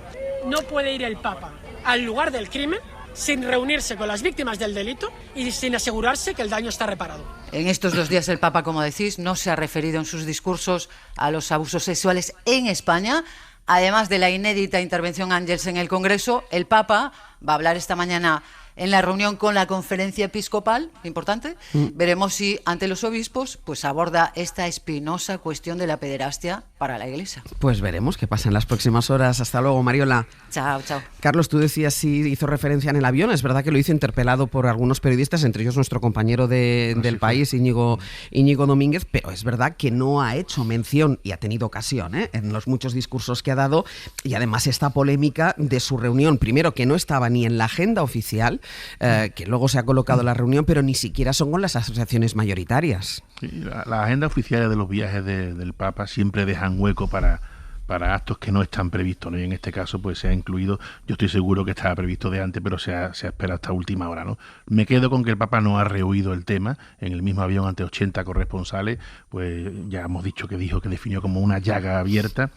No puede ir el Papa al lugar del crimen sin reunirse con las víctimas del delito y sin asegurarse que el daño está reparado. En estos 2 días el Papa, como decís, no se ha referido en sus discursos a los abusos sexuales en España. Además de la inédita intervención Ángels en el Congreso, el Papa va a hablar esta mañana en la reunión con la Conferencia Episcopal, importante. Veremos si ante los obispos pues aborda esta espinosa cuestión de la pederastia para la Iglesia. Pues veremos qué pasa en las próximas horas. Hasta luego, Mariola. Chao, chao. Carlos, tú decías si hizo referencia en el avión. Es verdad que lo hizo interpelado por algunos periodistas, entre ellos nuestro compañero del País, Íñigo Domínguez, pero es verdad que no ha hecho mención, y ha tenido ocasión en los muchos discursos que ha dado, y además esta polémica de su reunión, primero que no estaba ni en la agenda oficial, que luego se ha colocado la reunión, pero ni siquiera son con las asociaciones mayoritarias. Sí, la agenda oficial de los viajes del Papa siempre dejan hueco para actos que no están previstos, ¿no? Y en este caso pues se ha incluido, yo estoy seguro que estaba previsto de antes, pero se ha esperado hasta última hora, ¿no? Me quedo con que el Papa no ha rehuido el tema. En el mismo avión ante 80 corresponsales, pues ya hemos dicho que dijo que definió como una llaga abierta.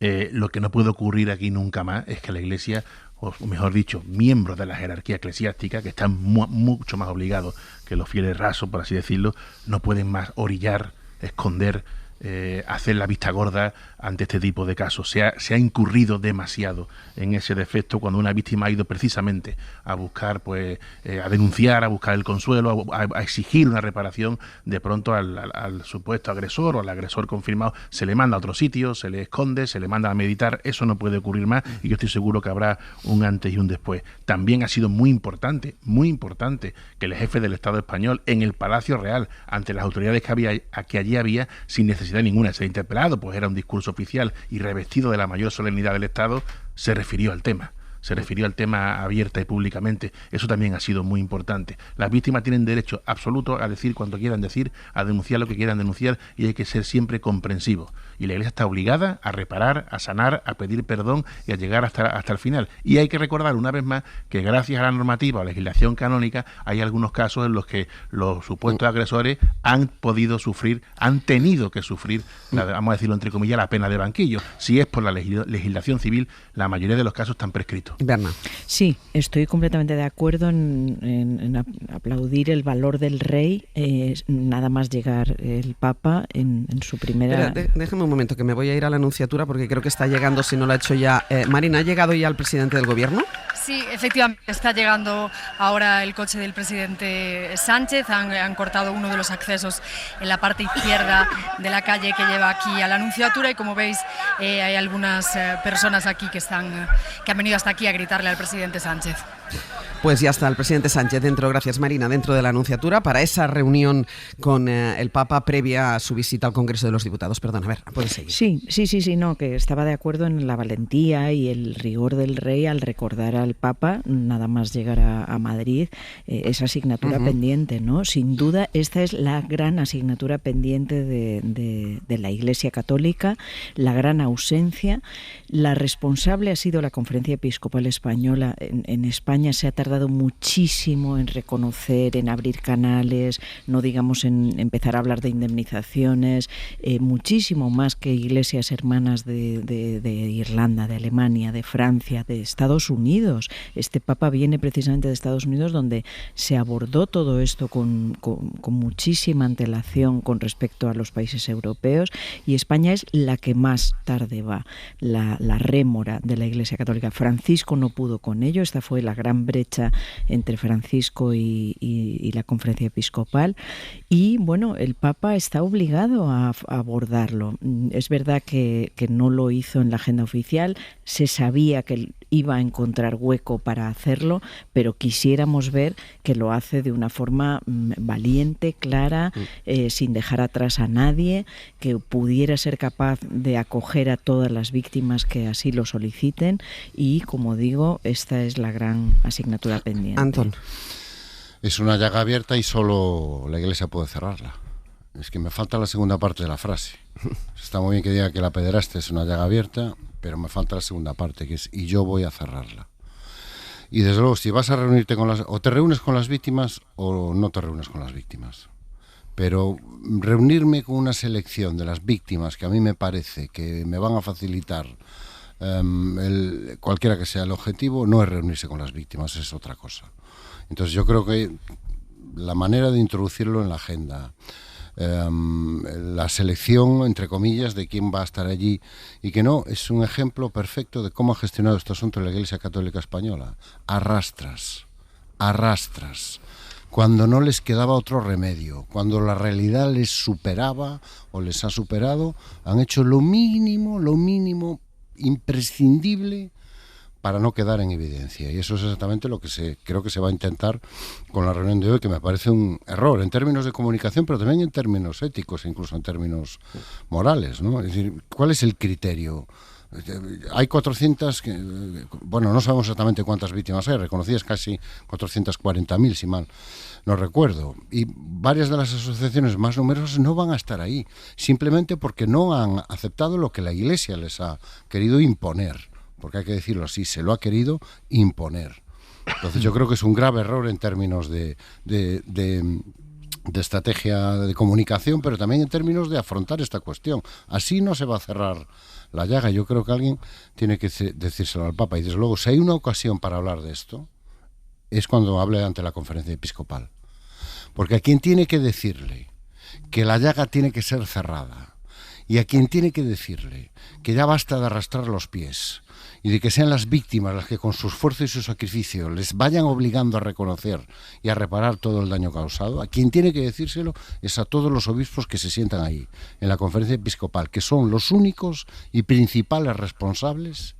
Lo que no puede ocurrir aquí nunca más es que la Iglesia, o mejor dicho, miembros de la jerarquía eclesiástica, que están mucho más obligados que los fieles rasos, por así decirlo, no pueden más orillar, esconder, hacer la vista gorda ante este tipo de casos. Se ha incurrido demasiado en ese defecto cuando una víctima ha ido precisamente a buscar, pues, a denunciar, a buscar el consuelo, a exigir una reparación. De pronto al supuesto agresor o al agresor confirmado se le manda a otro sitio, se le esconde, se le manda a meditar. Eso no puede ocurrir más, y yo estoy seguro que habrá un antes y un después. También ha sido muy importante que el jefe del Estado español en el Palacio Real, ante las autoridades que allí había, sin necesidad ninguna de ser interpelado, pues era un discurso oficial y revestido de la mayor solemnidad del Estado, se refirió al tema. se refirió al tema abierta y públicamente. Eso también ha sido muy importante. Las víctimas tienen derecho absoluto a decir cuanto quieran decir, a denunciar lo que quieran denunciar, y hay que ser siempre comprensivos. Y la Iglesia está obligada a reparar, a sanar, a pedir perdón y a llegar hasta el final. Y hay que recordar una vez más que gracias a la normativa o legislación canónica hay algunos casos en los que los supuestos agresores han podido sufrir, han tenido que sufrir, vamos a decirlo entre comillas, la pena de banquillo. Si es por la legislación civil, la mayoría de los casos están prescritos. Berna. Sí, estoy completamente de acuerdo en aplaudir el valor del rey, nada más llegar el Papa en su primera... Déjeme un momento, que me voy a ir a la Anunciatura porque creo que está llegando, si no lo ha hecho ya. Marina, ¿ha llegado ya el presidente del gobierno? Sí, efectivamente, está llegando ahora el coche del presidente Sánchez. Han cortado uno de los accesos en la parte izquierda de la calle que lleva aquí a la Anunciatura, y como veis hay algunas personas aquí que han venido hasta aquí a gritarle al presidente Sánchez. Pues ya está el presidente Sánchez dentro, gracias Marina, dentro de la Anunciatura para esa reunión con el Papa previa a su visita al Congreso de los Diputados. Perdón, a ver, puedes seguir. Sí, no, que estaba de acuerdo en la valentía y el rigor del rey al recordar al Papa, nada más llegar a Madrid, esa asignatura pendiente, ¿no? Sin duda, esta es la gran asignatura pendiente de la Iglesia Católica, la gran ausencia. La responsable ha sido la Conferencia Episcopal Española. En España se ha tardado muchísimo en reconocer, en abrir canales, no digamos en empezar a hablar de indemnizaciones, muchísimo más que iglesias hermanas de Irlanda, de Alemania, de Francia, de Estados Unidos. Este Papa viene precisamente de Estados Unidos, donde se abordó todo esto con muchísima antelación con respecto a los países europeos, y España es la que más tarde va, la rémora de la Iglesia Católica. Francisco no pudo con ello, esta fue la gran brecha entre Francisco y la Conferencia Episcopal, y bueno, el Papa está obligado a abordarlo. Es verdad que no lo hizo en la agenda oficial, se sabía que iba a encontrar hueco para hacerlo, pero quisiéramos ver que lo hace de una forma valiente, clara, sin dejar atrás a nadie, que pudiera ser capaz de acoger a todas las víctimas que así lo soliciten, y como digo, esta es la gran asignatura pendiente. Antón. Es una llaga abierta y solo la Iglesia puede cerrarla. Es que me falta la segunda parte de la frase. Está muy bien que diga que la pederastia es una llaga abierta, pero me falta la segunda parte, que es y yo voy a cerrarla. Y desde luego, si vas a reunirte o te reúnes con las víctimas o no te reúnes con las víctimas. Pero reunirme con una selección de las víctimas que a mí me parece que me van a facilitar cualquiera que sea el objetivo, no es reunirse con las víctimas, es otra cosa. Entonces yo creo que la manera de introducirlo en la agenda, la selección, entre comillas, de quién va a estar allí y que no, es un ejemplo perfecto de cómo ha gestionado este asunto la Iglesia Católica Española. Arrastras. Cuando no les quedaba otro remedio, cuando la realidad les superaba o les ha superado, han hecho lo mínimo imprescindible para no quedar en evidencia, y eso es exactamente lo que creo que se va a intentar con la reunión de hoy, que me parece un error en términos de comunicación, pero también en términos éticos e incluso en términos morales, ¿no? Es decir, ¿cuál es el criterio? Hay 400, no sabemos exactamente cuántas víctimas hay, reconocidas casi 440.000, si mal no recuerdo, y varias de las asociaciones más numerosas no van a estar ahí, simplemente porque no han aceptado lo que la Iglesia les ha querido imponer, porque hay que decirlo así, se lo ha querido imponer. Entonces yo creo que es un grave error en términos de estrategia de comunicación, pero también en términos de afrontar esta cuestión. Así no se va a cerrar la llaga. Yo creo que alguien tiene que decírselo al Papa, y desde luego si hay una ocasión para hablar de esto es cuando hable ante la Conferencia Episcopal, porque a quien tiene que decirle que la llaga tiene que ser cerrada y a quien tiene que decirle que ya basta de arrastrar los pies y de que sean las víctimas las que con su esfuerzo y su sacrificio les vayan obligando a reconocer y a reparar todo el daño causado, a quien tiene que decírselo es a todos los obispos que se sientan ahí en la Conferencia Episcopal, que son los únicos y principales responsables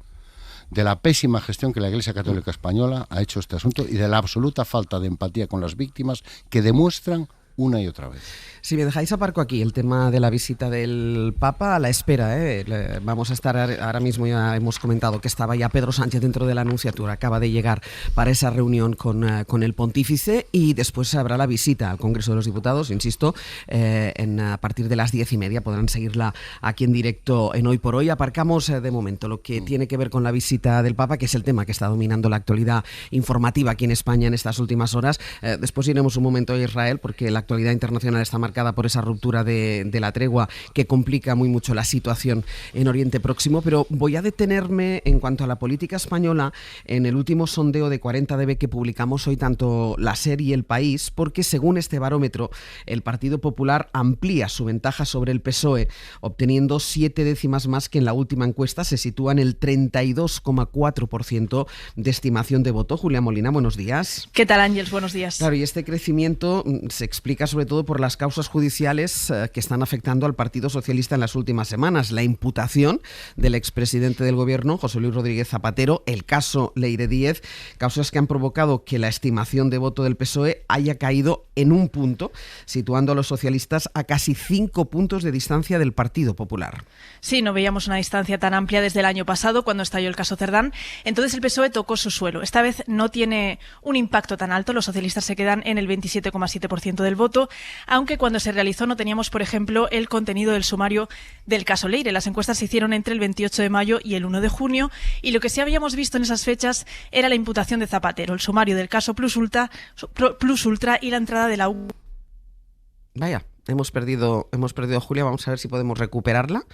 de la pésima gestión que la Iglesia Católica Española ha hecho este asunto y de la absoluta falta de empatía con las víctimas que demuestran una y otra vez. Si me dejáis aparco aquí el tema de la visita del Papa, a la espera, vamos a estar ahora mismo, ya hemos comentado que estaba ya Pedro Sánchez dentro de la Anunciatura, acaba de llegar para esa reunión con el pontífice, y después habrá la visita al Congreso de los Diputados, insisto, a partir de las 10:30, podrán seguirla aquí en directo en Hoy por Hoy. Aparcamos de momento lo que tiene que ver con la visita del Papa, que es el tema que está dominando la actualidad informativa aquí en España en estas últimas horas. Después iremos un momento a Israel, porque la actualidad internacional está marcada por esa ruptura de la tregua que complica muy mucho la situación en Oriente Próximo, pero voy a detenerme en cuanto a la política española en el último sondeo de 40dB que publicamos hoy tanto la SER y El País, porque según este barómetro el Partido Popular amplía su ventaja sobre el PSOE, obteniendo 7 décimas más que en la última encuesta. Se sitúa en el 32,4% de estimación de voto. Julia Molina, buenos días. ¿Qué tal, Ángels? Buenos días. Claro, y este crecimiento se explica sobre todo por las causas judiciales que están afectando al Partido Socialista en las últimas semanas. La imputación del expresidente del Gobierno, José Luis Rodríguez Zapatero, el caso Leire Díez, causas que han provocado que la estimación de voto del PSOE haya caído en un punto, situando a los socialistas a casi 5 puntos de distancia del Partido Popular. Sí, no veíamos una distancia tan amplia desde el año pasado, cuando estalló el caso Cerdán. Entonces el PSOE tocó su suelo. Esta vez no tiene un impacto tan alto. Los socialistas se quedan en el 27,7% del voto, aunque cuando se realizó no teníamos, por ejemplo, el contenido del sumario del caso Leire. Las encuestas se hicieron entre el 28 de mayo y el 1 de junio, y lo que sí habíamos visto en esas fechas era la imputación de Zapatero, el sumario del caso Plus Ultra y la entrada de la U. Vaya, hemos perdido a Julia, vamos a ver si podemos recuperarla.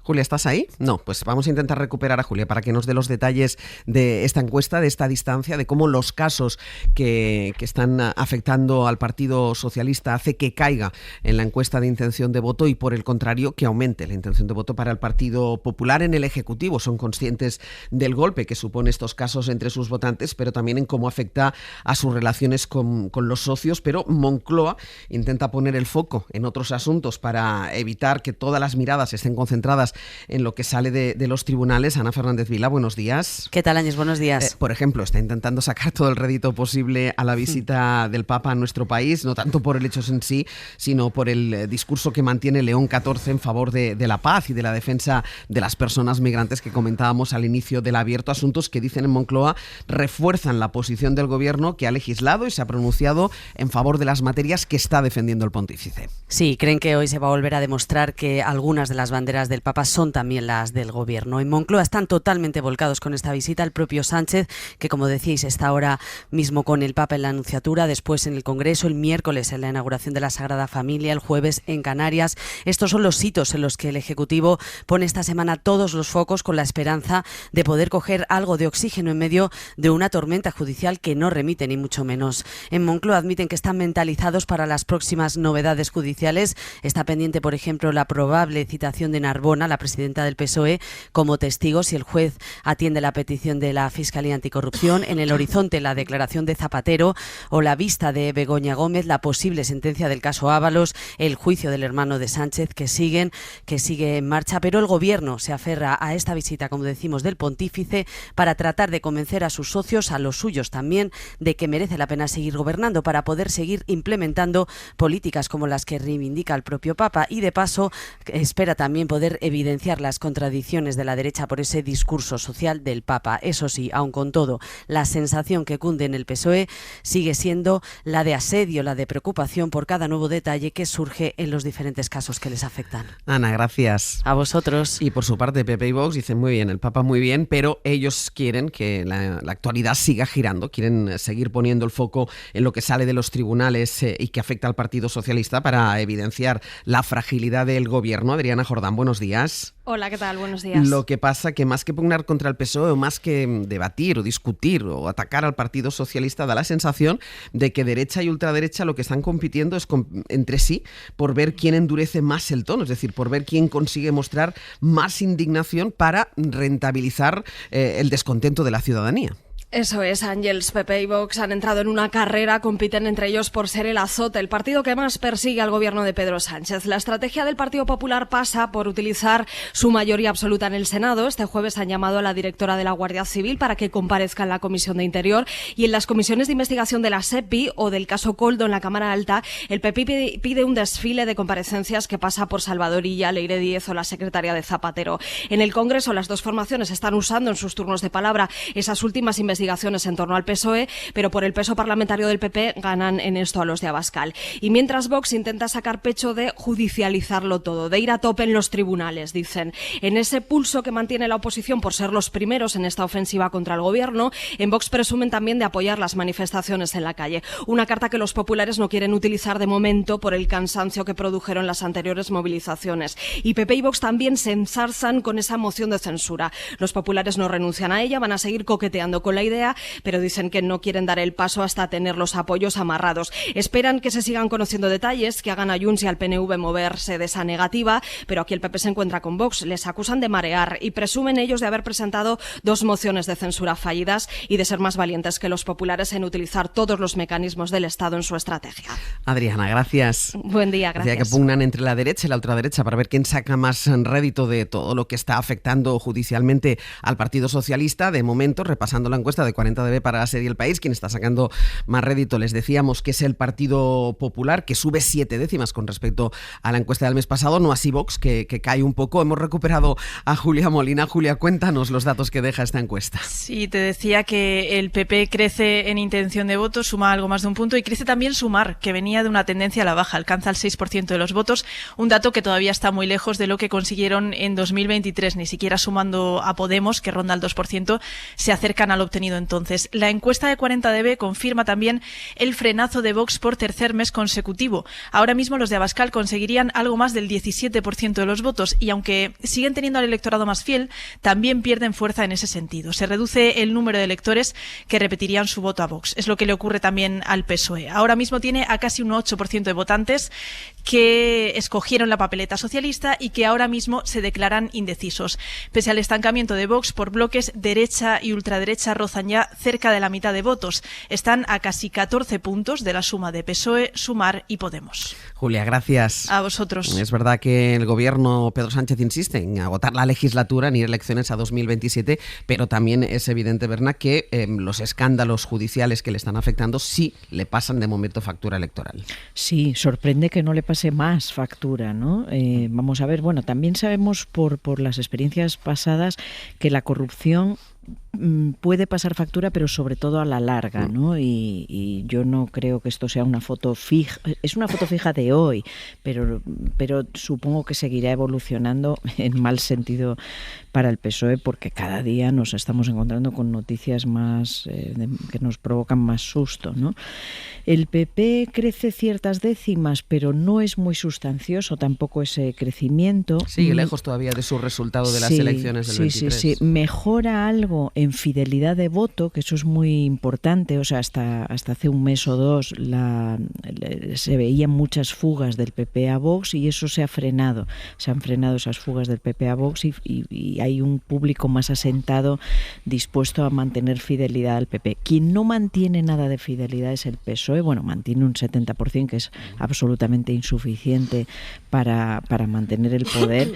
Julia, ¿estás ahí? No, pues vamos a intentar recuperar a Julia para que nos dé los detalles de esta encuesta, de esta distancia, de cómo los casos que están afectando al Partido Socialista hace que caiga en la encuesta de intención de voto y, por el contrario, que aumente la intención de voto para el Partido Popular. En el Ejecutivo son conscientes del golpe que supone estos casos entre sus votantes, pero también en cómo afecta a sus relaciones con los socios. Pero Moncloa intenta poner el foco en otros asuntos para evitar que todas las miradas estén concentradas en lo que sale de los tribunales. Ana Fernández Vila, buenos días. ¿Qué tal, Ángels? Buenos días. Por ejemplo, está intentando sacar todo el rédito posible a la visita del Papa a nuestro país, no tanto por el hecho en sí, sino por el discurso que mantiene León XIV en favor de la paz y de la defensa de las personas migrantes que comentábamos al inicio del Abierto. Asuntos que, dicen en Moncloa, refuerzan la posición del Gobierno, que ha legislado y se ha pronunciado en favor de las materias que está defendiendo el pontífice. Sí, creen que hoy se va a volver a demostrar que algunas de las banderas del Papa son también las del Gobierno. En Moncloa están totalmente volcados con esta visita. El propio Sánchez, que como decíais está ahora mismo con el Papa en la Anunciatura, después en el Congreso, el miércoles en la inauguración de la Sagrada Familia, el jueves en Canarias. Estos son los hitos en los que el Ejecutivo pone esta semana todos los focos, con la esperanza de poder coger algo de oxígeno en medio de una tormenta judicial que no remite ni mucho menos. En Moncloa admiten que están mentalizados para las próximas novedades judiciales. Está pendiente, por ejemplo, la probable citación de Narbona, la presidenta del PSOE, como testigo si el juez atiende la petición de la Fiscalía Anticorrupción. En el horizonte, la declaración de Zapatero o la vista de Begoña Gómez, la posible sentencia del caso Ábalos, el juicio del hermano de Sánchez que sigue en marcha. Pero el Gobierno se aferra a esta visita, como decimos, del pontífice para tratar de convencer a sus socios, a los suyos también, de que merece la pena seguir gobernando para poder seguir implementando políticas como las que reivindica el propio Papa, y de paso espera también poder evidenciar las contradicciones de la derecha por ese discurso social del Papa. Eso sí, aun con todo, la sensación que cunde en el PSOE sigue siendo la de asedio, la de preocupación por cada nuevo detalle que surge en los diferentes casos que les afectan. Ana, gracias. A vosotros. Y por su parte, PP y Vox dicen muy bien, el Papa muy bien, pero ellos quieren que la actualidad siga girando, quieren seguir poniendo el foco en lo que sale de los tribunales y que afecta al Partido Socialista para evidenciar la fragilidad del Gobierno. Adriana Jordán, buenos días. Hola, ¿qué tal? Buenos días. Lo que pasa que más que pugnar contra el PSOE o más que debatir o discutir o atacar al Partido Socialista, da la sensación de que derecha y ultraderecha lo que están compitiendo es entre sí por ver quién endurece más el tono, es decir, por ver quién consigue mostrar más indignación para rentabilizar el descontento de la ciudadanía. Eso es, Ángels. PP y Vox han entrado en una carrera, compiten entre ellos por ser el azote, el partido que más persigue al gobierno de Pedro Sánchez. La estrategia del Partido Popular pasa por utilizar su mayoría absoluta en el Senado. Este jueves han llamado a la directora de la Guardia Civil para que comparezca en la Comisión de Interior, y en las comisiones de investigación de la SEPI o del caso Koldo en la Cámara Alta, el PP pide un desfile de comparecencias que pasa por Salvador Illa, Leire Díez o la secretaria de Zapatero. En el Congreso, las dos formaciones están usando en sus turnos de palabra esas últimas investigaciones en torno al PSOE, pero por el peso parlamentario del PP ganan en esto a los de Abascal. Y mientras Vox intenta sacar pecho de judicializarlo todo, de ir a tope en los tribunales, dicen. En ese pulso que mantiene la oposición por ser los primeros en esta ofensiva contra el gobierno, en Vox presumen también de apoyar las manifestaciones en la calle. Una carta que los populares no quieren utilizar de momento por el cansancio que produjeron las anteriores movilizaciones. Y PP y Vox también se ensarzan con esa moción de censura. Los populares no renuncian a ella, van a seguir coqueteando con la idea, pero dicen que no quieren dar el paso hasta tener los apoyos amarrados. Esperan que se sigan conociendo detalles, que hagan a Junts y al PNV moverse de esa negativa, pero aquí el PP se encuentra con Vox. Les acusan de marear y presumen ellos de haber presentado 2 mociones de censura fallidas y de ser más valientes que los populares en utilizar todos los mecanismos del Estado en su estrategia. Adriana, gracias. Buen día, gracias. Que pugnan entre la derecha y la ultraderecha para ver quién saca más rédito de todo lo que está afectando judicialmente al Partido Socialista. De momento, repasando la encuesta de 40dB para la serie El País, quien está sacando más rédito, les decíamos que es el Partido Popular, que sube 7 décimas con respecto a la encuesta del mes pasado, no así Vox, que cae un poco. Hemos recuperado a Julia Molina. Julia, cuéntanos los datos que deja esta encuesta. Sí, te decía que el PP crece en intención de voto, suma algo más de un punto, y crece también Sumar, que venía de una tendencia a la baja, alcanza el 6% de los votos, un dato que todavía está muy lejos de lo que consiguieron en 2023, ni siquiera sumando a Podemos, que ronda el 2%, se acercan al obtenido entonces. La encuesta de 40dB confirma también el frenazo de Vox por tercer mes consecutivo. Ahora mismo los de Abascal conseguirían algo más del 17% de los votos, y aunque siguen teniendo al electorado más fiel, también pierden fuerza en ese sentido. Se reduce el número de electores que repetirían su voto a Vox. Es lo que le ocurre también al PSOE. Ahora mismo tiene a casi un 8% de votantes que escogieron la papeleta socialista y que ahora mismo se declaran indecisos. Pese al estancamiento de Vox, por bloques derecha y ultraderecha rozan ya cerca de la mitad de votos. Están a casi 14 puntos de la suma de PSOE, Sumar y Podemos. Julia, gracias. A vosotros. Es verdad que el gobierno Pedro Sánchez insiste en agotar la legislatura, en ir a elecciones a 2027, pero también es evidente, Berna, que los escándalos judiciales que le están afectando sí le pasan de momento factura electoral. Sí, sorprende que no le pase más factura, ¿no? Vamos a ver, bueno, también sabemos por las experiencias pasadas que la corrupción puede pasar factura, pero sobre todo a la larga, ¿no? Y yo no creo que esto sea una foto fija. Es una foto fija de hoy, pero supongo que seguirá evolucionando en mal sentido para el PSOE, porque cada día nos estamos encontrando con noticias más que nos provocan más susto, ¿no? El PP crece ciertas décimas, pero no es muy sustancioso tampoco ese crecimiento. Sigue lejos todavía de su resultado de las elecciones del 23. Sí. Mejora algo en fidelidad de voto, que eso es muy importante. O sea, hasta hace un mes o dos se veían muchas fugas del PP a Vox y eso se ha frenado. Se han frenado esas fugas del PP a Vox y hay un público más asentado dispuesto a mantener fidelidad al PP. Quien no mantiene nada de fidelidad es el PSOE. Bueno, mantiene un 70%, que es absolutamente insuficiente para mantener el poder,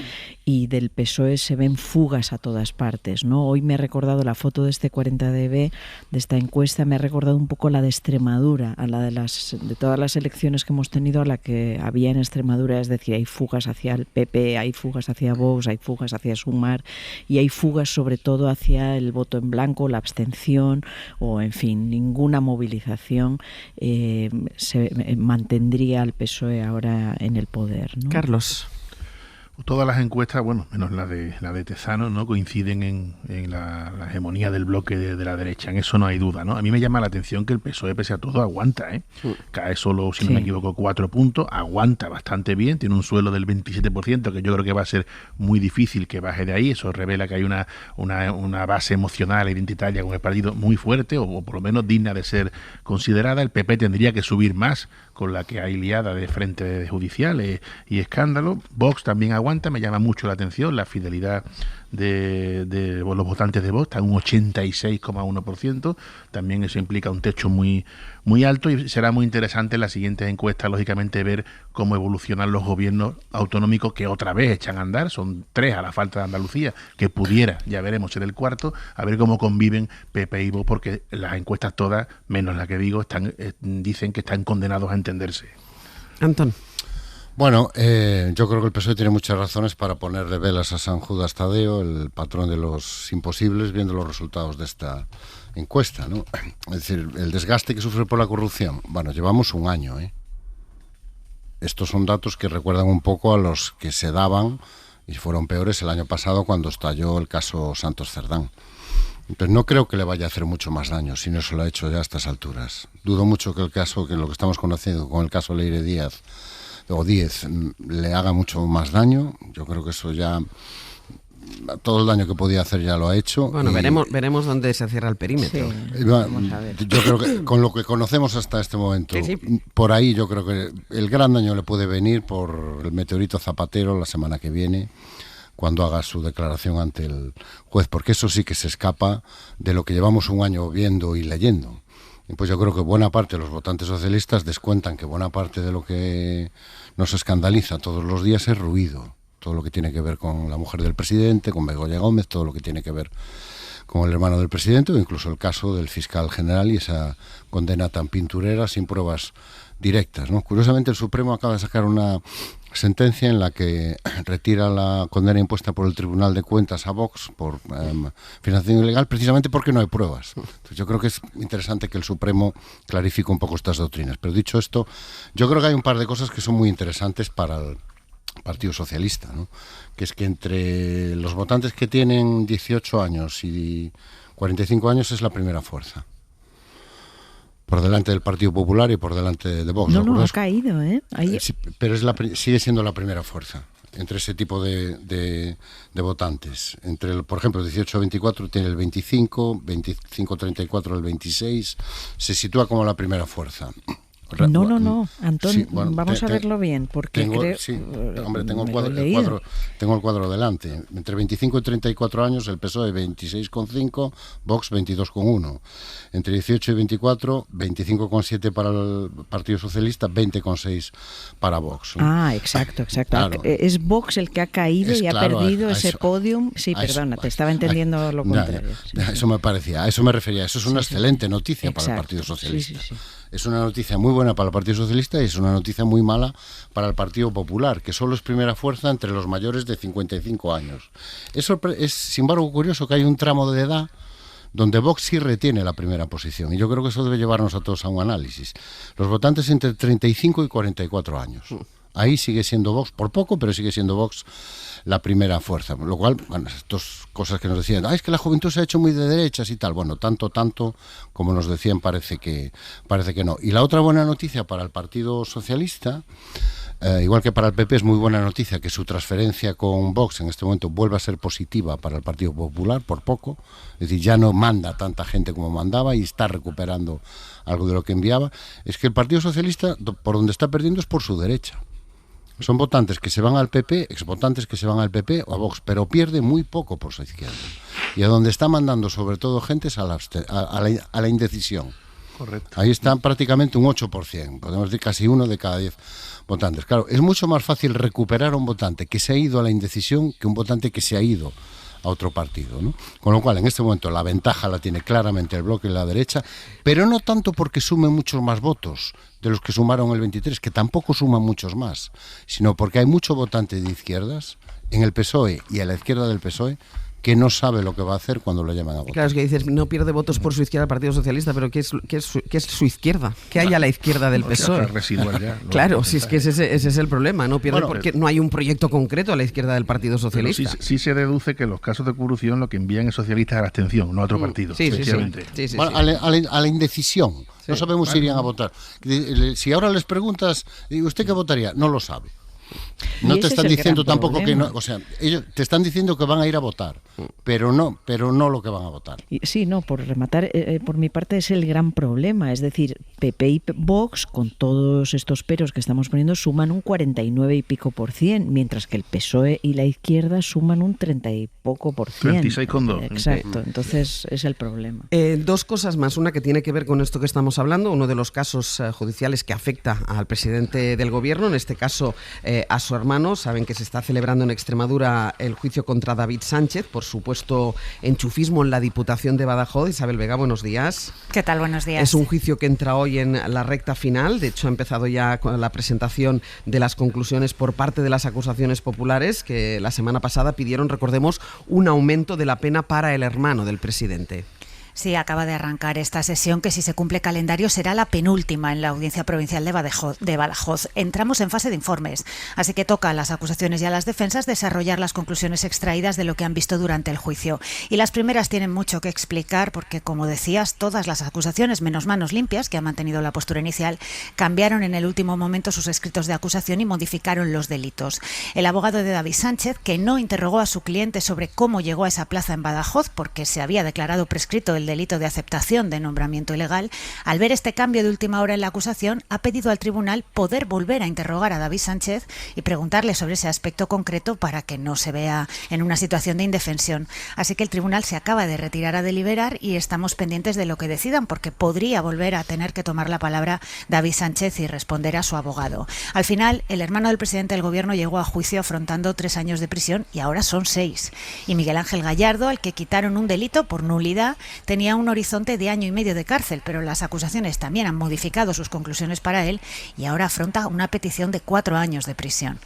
y del PSOE se ven fugas a todas partes, ¿no? Hoy me he recordado la foto de este 40dB, de esta encuesta, me ha recordado un poco la de Extremadura, a la de todas las elecciones que hemos tenido, a la que había en Extremadura. Es decir, hay fugas hacia el PP, hay fugas hacia Vox, hay fugas hacia Sumar, y hay fugas sobre todo hacia el voto en blanco, la abstención, o en fin, ninguna movilización se mantendría al PSOE ahora en el poder, ¿no? Carlos. Todas las encuestas, bueno, menos la de Tezanos, ¿no?, coinciden en la hegemonía del bloque de la derecha. En eso no hay duda, ¿no? A mí me llama la atención que el PSOE, pese a todo, aguanta, ¿eh? Cae solo, si no me equivoco, 4 puntos, aguanta bastante bien, tiene un suelo del 27%, que yo creo que va a ser muy difícil que baje de ahí. Eso revela que hay una base emocional, identitaria con el partido muy fuerte, o por lo menos digna de ser considerada. El PP tendría que subir más, con la que hay liada de frente judicial y escándalo. Vox también aguanta, me llama mucho la atención la fidelidad de los votantes de Vox, está en un 86,1%, también eso implica un techo muy, muy alto, y será muy interesante en las siguientes encuestas, lógicamente, ver cómo evolucionan los gobiernos autonómicos que otra vez echan a andar, son 3 a la falta de Andalucía, que pudiera, ya veremos, ser el cuarto, a ver cómo conviven PP y Vox, porque las encuestas todas, menos la que digo, dicen que están condenados a entenderse. Antón. Bueno, yo creo que el PSOE tiene muchas razones para ponerle velas a San Judas Tadeo, el patrón de los imposibles, viendo los resultados de esta encuesta, ¿no? Es decir, el desgaste que sufre por la corrupción. Bueno, llevamos un año, ¿eh? Estos son datos que recuerdan un poco a los que se daban, y fueron peores el año pasado cuando estalló el caso Santos Cerdán. Entonces no creo que le vaya a hacer mucho más daño si no se lo ha hecho ya a estas alturas. Dudo mucho que lo que estamos conociendo con el caso Leire Díaz o Díez le haga mucho más daño. Yo creo que eso ya, todo el daño que podía hacer ya lo ha hecho. Bueno, veremos dónde se cierra el perímetro. Sí, yo creo que con lo que conocemos hasta este momento, por ahí yo creo que el gran daño le puede venir por el meteorito Zapatero la semana que viene, cuando haga su declaración ante el juez, porque eso sí que se escapa de lo que llevamos un año viendo y leyendo. Y pues yo creo que buena parte de los votantes socialistas descuentan que buena parte de lo que nos escandaliza todos los días es ruido. Todo lo que tiene que ver con la mujer del presidente, con Begoña Gómez, todo lo que tiene que ver con el hermano del presidente, o incluso el caso del fiscal general y esa condena tan pinturera sin pruebas directas, ¿no? Curiosamente, el Supremo acaba de sacar una sentencia en la que retira la condena impuesta por el Tribunal de Cuentas a Vox por financiación ilegal, precisamente porque no hay pruebas. Entonces, yo creo que es interesante que el Supremo clarifique un poco estas doctrinas. Pero dicho esto, yo creo que hay un par de cosas que son muy interesantes para el Partido Socialista, ¿no? Que es que entre los votantes que tienen 18 años y 45 años es la primera fuerza, por delante del Partido Popular y por delante de Vox. No, ha caído, ¿eh? Sí, pero sigue siendo la primera fuerza entre ese tipo de votantes. Por ejemplo, 18-24 tiene el 25, 25-34 el 26, se sitúa como la primera fuerza. No, Antón, sí, bueno, vamos a verlo bien, porque creo... Sí, hombre, tengo el cuadro delante. Entre 25 y 34 años, el PSOE 26,5, Vox 22,1. Entre 18 y 24, 25,7 para el Partido Socialista, 20,6 para Vox, ¿no? Ah, exacto. Claro. Es Vox el que ha caído y ha perdido ese podium. Sí, perdona, te estaba entendiendo lo contrario. Eso me parecía, a eso me refería. Eso es una excelente noticia para el Partido Socialista. Sí. Es una noticia muy buena para el Partido Socialista y es una noticia muy mala para el Partido Popular, que solo es primera fuerza entre los mayores de 55 años. Eso es, sin embargo, curioso que hay un tramo de edad donde Vox sí retiene la primera posición, y yo creo que eso debe llevarnos a todos a un análisis. Los votantes entre 35 y 44 años. Ahí sigue siendo Vox, por poco, pero sigue siendo Vox la primera fuerza. Lo cual, bueno, estas cosas que nos decían, es que la juventud se ha hecho muy de derechas y tal. Bueno, tanto como nos decían parece que no. Y la otra buena noticia para el Partido Socialista, igual que para el PP, es muy buena noticia que su transferencia con Vox en este momento vuelva a ser positiva para el Partido Popular, por poco. Es decir, ya no manda tanta gente como mandaba y está recuperando algo de lo que enviaba. Es que el Partido Socialista, por donde está perdiendo es por su derecha. Son votantes que se van al PP, exvotantes que se van al PP o a Vox, pero pierde muy poco por su izquierda. Y a donde está mandando sobre todo gente es a la indecisión. Correcto. Ahí están prácticamente un 8%, podemos decir casi 1 de cada 10 votantes. Claro, es mucho más fácil recuperar a un votante que se ha ido a la indecisión que un votante que se ha ido a otro partido, ¿no? Con lo cual, en este momento, la ventaja la tiene claramente el bloque de la derecha, pero no tanto porque sume muchos más votos de los que sumaron el 23, que tampoco suman muchos más, sino porque hay mucho votante de izquierdas en el PSOE y a la izquierda del PSOE que no sabe lo que va a hacer cuando lo llaman a votar. Claro, es que dices, no pierde votos por su izquierda el Partido Socialista, pero ¿qué es su izquierda? ¿Qué hay a la izquierda del PSOE? Claro, si es que ese es el problema, no pierde porque no hay un proyecto concreto a la izquierda del Partido Socialista. Sí se deduce que en los casos de corrupción lo que envían es socialistas a la abstención, no a otro partido. Sí. Bueno, a la indecisión. No sabemos si irían a votar. Si ahora les preguntas, ¿usted qué votaría? No lo sabe. No te están diciendo tampoco que no, o sea, ellos te están diciendo que van a ir a votar, pero no lo que van a votar. Sí, no, por rematar, por mi parte es el gran problema, es decir, PP y Vox, con todos estos peros que estamos poniendo, suman un 49 y pico %, mientras que el PSOE y la izquierda suman un 30 y poco %. 36,2. Exacto, entonces es el problema. Dos cosas más, una que tiene que ver con esto que estamos hablando, uno de los casos judiciales que afecta al presidente del gobierno, en este caso a su hermano. Saben que se está celebrando en Extremadura el juicio contra David Sánchez por supuesto enchufismo en la Diputación de Badajoz. Isabel Vega, buenos días. ¿Qué tal? Buenos días. Es un juicio que entra hoy en la recta final, de hecho ha empezado ya con la presentación de las conclusiones por parte de las acusaciones populares que la semana pasada pidieron, recordemos, un aumento de la pena para el hermano del presidente. Sí, acaba de arrancar esta sesión que, si se cumple calendario, será la penúltima en la Audiencia Provincial de Badajoz. Entramos en fase de informes, así que toca a las acusaciones y a las defensas desarrollar las conclusiones extraídas de lo que han visto durante el juicio. Y las primeras tienen mucho que explicar porque, como decías, todas las acusaciones, menos Manos Limpias, que ha mantenido la postura inicial, cambiaron en el último momento sus escritos de acusación y modificaron los delitos. El abogado de David Sánchez, que no interrogó a su cliente sobre cómo llegó a esa plaza en Badajoz porque se había declarado prescrito el delito de aceptación de nombramiento ilegal, al ver este cambio de última hora en la acusación, ha pedido al tribunal poder volver a interrogar a David Sánchez y preguntarle sobre ese aspecto concreto para que no se vea en una situación de indefensión. Así que el tribunal se acaba de retirar a deliberar y estamos pendientes de lo que decidan, porque podría volver a tener que tomar la palabra David Sánchez y responder a su abogado. Al final, el hermano del presidente del gobierno llegó a juicio afrontando 3 años de prisión y ahora son 6. Y Miguel Ángel Gallardo, al que quitaron un delito por nulidad, tenía un horizonte de 1 año y medio de cárcel, pero las acusaciones también han modificado sus conclusiones para él y ahora afronta una petición de 4 años de prisión.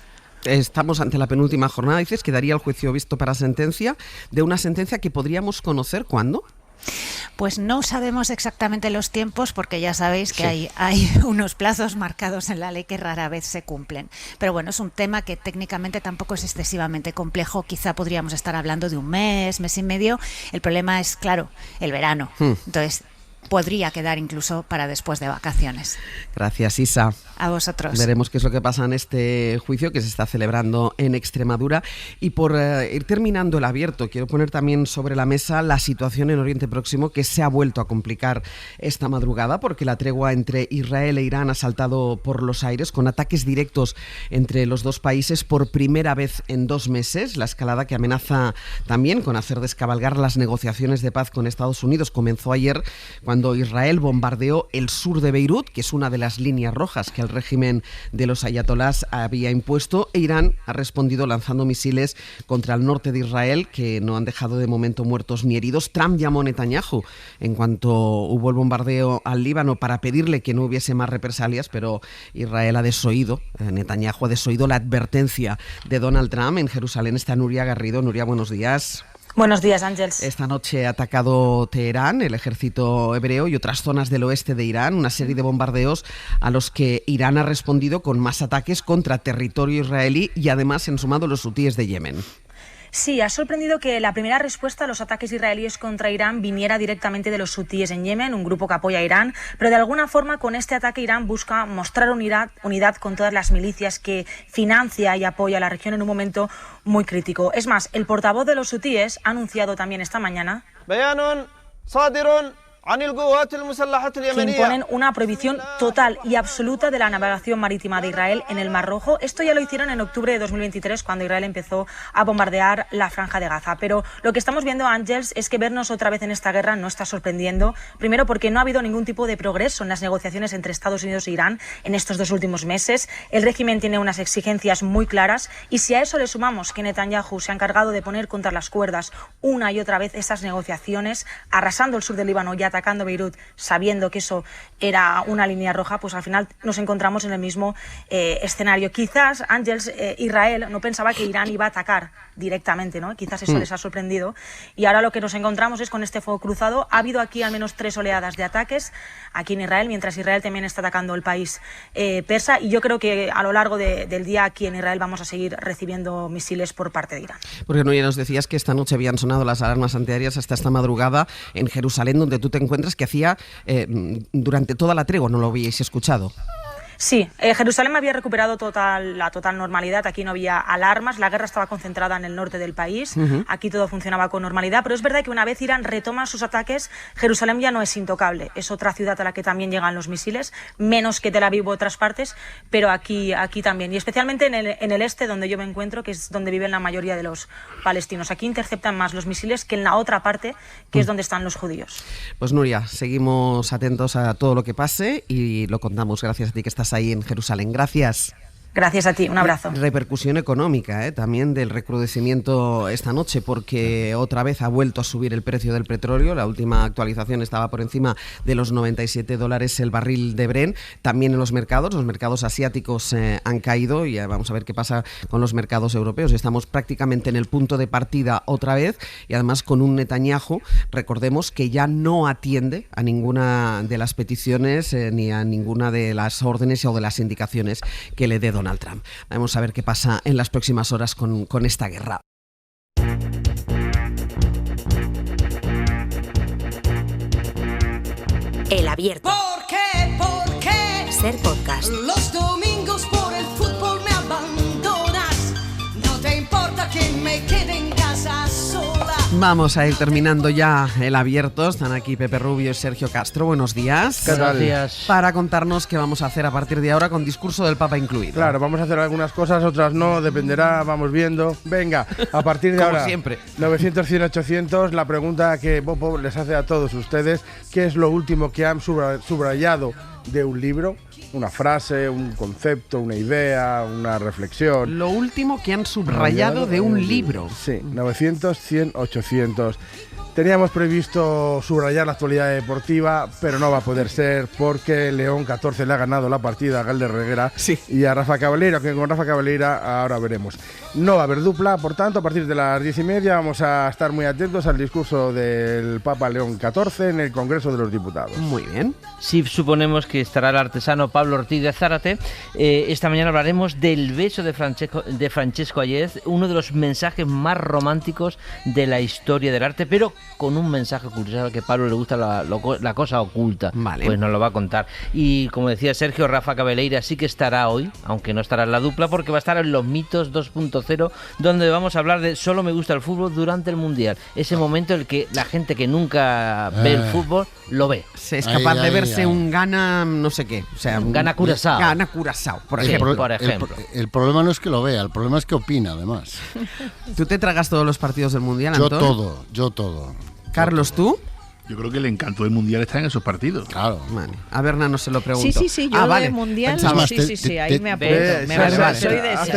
Estamos ante la penúltima jornada, dices que daría el juicio visto para sentencia, de una sentencia que podríamos conocer ¿cuándo? Pues no sabemos exactamente los tiempos porque ya sabéis que hay unos plazos marcados en la ley que rara vez se cumplen. Pero bueno, es un tema que técnicamente tampoco es excesivamente complejo. Quizá podríamos estar hablando de un mes, mes y medio. El problema es, claro, el verano. Entonces, podría quedar incluso para después de vacaciones. Gracias, Isa. A vosotros. Veremos qué es lo que pasa en este juicio que se está celebrando en Extremadura. Y por ir terminando el abierto, quiero poner también sobre la mesa la situación en Oriente Próximo, que se ha vuelto a complicar esta madrugada porque la tregua entre Israel e Irán ha saltado por los aires con ataques directos entre los dos países por primera vez en 2 meses. La escalada, que amenaza también con hacer descabalgar las negociaciones de paz con Estados Unidos, comenzó ayer cuando Israel bombardeó el sur de Beirut, que es una de las líneas rojas que el régimen de los ayatolás había impuesto, e Irán ha respondido lanzando misiles contra el norte de Israel, que no han dejado de momento muertos ni heridos. Trump llamó a Netanyahu en cuanto hubo el bombardeo al Líbano para pedirle que no hubiese más represalias, pero Israel ha desoído, Netanyahu ha desoído la advertencia de Donald Trump. En Jerusalén está Nuria Garrido. Nuria, buenos días. Buenos días, Ángels. Esta noche ha atacado Teherán, el ejército hebreo y otras zonas del oeste de Irán, una serie de bombardeos a los que Irán ha respondido con más ataques contra territorio israelí y además han sumado los hutíes de Yemen. Sí, ha sorprendido que la primera respuesta a los ataques israelíes contra Irán viniera directamente de los hutíes en Yemen, un grupo que apoya a Irán, pero de alguna forma con este ataque Irán busca mostrar unidad con todas las milicias que financia y apoya a la región en un momento muy crítico. Es más, el portavoz de los hutíes ha anunciado también esta mañana que imponen una prohibición total y absoluta de la navegación marítima de Israel en el Mar Rojo. Esto ya lo hicieron en octubre de 2023, cuando Israel empezó a bombardear la Franja de Gaza. Pero lo que estamos viendo, Ángels, es que vernos otra vez en esta guerra no está sorprendiendo. Primero, porque no ha habido ningún tipo de progreso en las negociaciones entre Estados Unidos e Irán en estos 2 últimos meses. El régimen tiene unas exigencias muy claras y si a eso le sumamos que Netanyahu se ha encargado de poner contra las cuerdas una y otra vez esas negociaciones, arrasando el sur del Líbano y atacando Beirut, sabiendo que eso era una línea roja, pues al final nos encontramos en el mismo escenario. Quizás, Ángels, Israel no pensaba que Irán iba a atacar directamente, ¿no? Quizás eso les ha sorprendido. Y ahora lo que nos encontramos es con este fuego cruzado. Ha habido aquí al menos 3 oleadas de ataques aquí en Israel, mientras Israel también está atacando el país persa. Y yo creo que a lo largo del día aquí en Israel vamos a seguir recibiendo misiles por parte de Irán. Porque no, ya nos decías que esta noche habían sonado las alarmas antiaéreas hasta esta madrugada en Jerusalén, donde tú te encuentras, que hacía durante toda la tregua no lo habíais escuchado. Sí, Jerusalén había recuperado la total normalidad, aquí no había alarmas, la guerra estaba concentrada en el norte del país, aquí todo funcionaba con normalidad, pero es verdad que una vez Irán retoma sus ataques, Jerusalén ya no es intocable, es otra ciudad a la que también llegan los misiles, menos que Tel Aviv u otras partes, pero aquí también, y especialmente en el este donde yo me encuentro, que es donde viven la mayoría de los palestinos. Aquí interceptan más los misiles que en la otra parte, que es donde están los judíos. Pues Nuria, seguimos atentos a todo lo que pase y lo contamos gracias a ti que estás ahí en Jerusalén. Gracias. Gracias a ti, un abrazo. Repercusión económica también del recrudecimiento esta noche, porque otra vez ha vuelto a subir el precio del petróleo. La última actualización estaba por encima de los $97 el barril de Brent. También en los mercados asiáticos han caído, y vamos a ver qué pasa con los mercados europeos. Estamos prácticamente en el punto de partida otra vez, y además con un Netanyahu, recordemos, que ya no atiende a ninguna de las peticiones ni a ninguna de las órdenes o de las indicaciones que le dé Donald Trump. Vamos a ver qué pasa en las próximas horas con esta guerra. El Abierto. ¿Por qué? ¿Por qué? Ser podcast. Los domingos por el fútbol me abandonas. No te importa que me quede en casa sola. Vamos a ir terminando ya el Abierto. Están aquí Pepe Rubio y Sergio Castro. Buenos días. Buenos días. Para contarnos qué vamos a hacer a partir de ahora con discurso del Papa incluido. Claro, vamos a hacer algunas cosas, otras no, dependerá, vamos viendo. Venga, a partir de Como ahora, siempre. 900, 100, 800, la pregunta que Bopo les hace a todos ustedes: ¿qué es lo último que han subrayado de un libro? Una frase, un concepto, una idea, una reflexión. Lo último que han subrayado de un libro. Sí, 900, 100, 800. Teníamos previsto subrayar la actualidad deportiva, pero no va a poder ser porque León 14 le ha ganado la partida a Galder Reguera y a Rafa Cavalera, que con Rafa Cavalera ahora veremos. No va a haber dupla, por tanto, a partir de las 10:30 vamos a estar muy atentos al discurso del Papa León XIV en el Congreso de los Diputados. Muy bien. Sí, suponemos que estará el artesano Pablo Ortiz de Zárate. Esta mañana hablaremos del beso de Francesco Ayez, uno de los mensajes más románticos de la historia del arte, pero con un mensaje curioso, que a Pablo le gusta la cosa oculta. Vale. Pues nos lo va a contar. Y como decía Sergio, Rafa Cabeleira sí que estará hoy, aunque no estará en la dupla, porque va a estar en Los Mitos 2.0, donde vamos a hablar de Solo me gusta el fútbol durante el Mundial. Ese momento en el que la gente que nunca ve el fútbol lo ve. Se es capaz de verse un Gana no sé qué. O sea, un Gana Curazao. Gana Curazao, por Sí, ejemplo. por ejemplo. El problema no es que lo vea, el problema es que opina, además. ¿Tú te tragas todos los partidos del Mundial, Yo Antón? todo. Carlos, ¿tú? Yo creo que el encanto del Mundial está en esos partidos. Claro. Vale. A Berna no se lo pregunto. Sí, yo vale. del Mundial, Pensaba- sí, ahí me apunto. Soy de ese.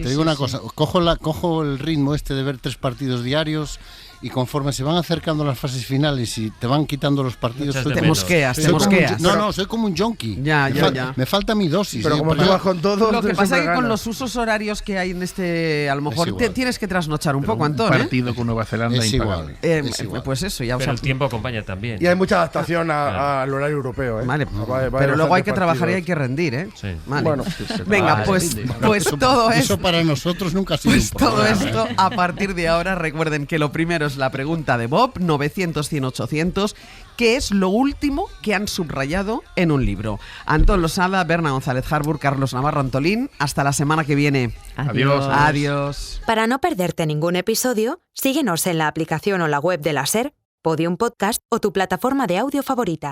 Te digo una cosa, cojo el ritmo este de ver 3 partidos diarios, y conforme se van acercando las fases finales y te van quitando los partidos, Te mosqueas. Soy como un junkie. Ya. Me falta mi dosis. Pero como tú vas con todo, Lo que tú pasa es siempre que con ganas. los usos horarios que hay en este, a lo mejor igual. tienes que trasnochar un poco, Un Antón. partido con Nueva Zelanda Es impagable. igual. Pues eso, ya os Pero el tiempo acompaña también. Y hay mucha adaptación al horario europeo. Vale, Hay pero luego hay que bastantes trabajar y hay partidos. que rendir, ¿eh? Sí. Vale. Bueno, Venga, pues todo eso para nosotros nunca ha sido Pues un todo problema. esto, a partir de ahora, recuerden que lo primero es la pregunta de Bob, 900, 100, 800, ¿qué es lo último que han subrayado en un libro? Antón Losada, Berna González Harbour, Carlos Navarro Antolín, hasta la semana que viene. Adiós. Adiós. Para no perderte ningún episodio, síguenos en la aplicación o la web de la SER, Podium Podcast o tu plataforma de audio favorita.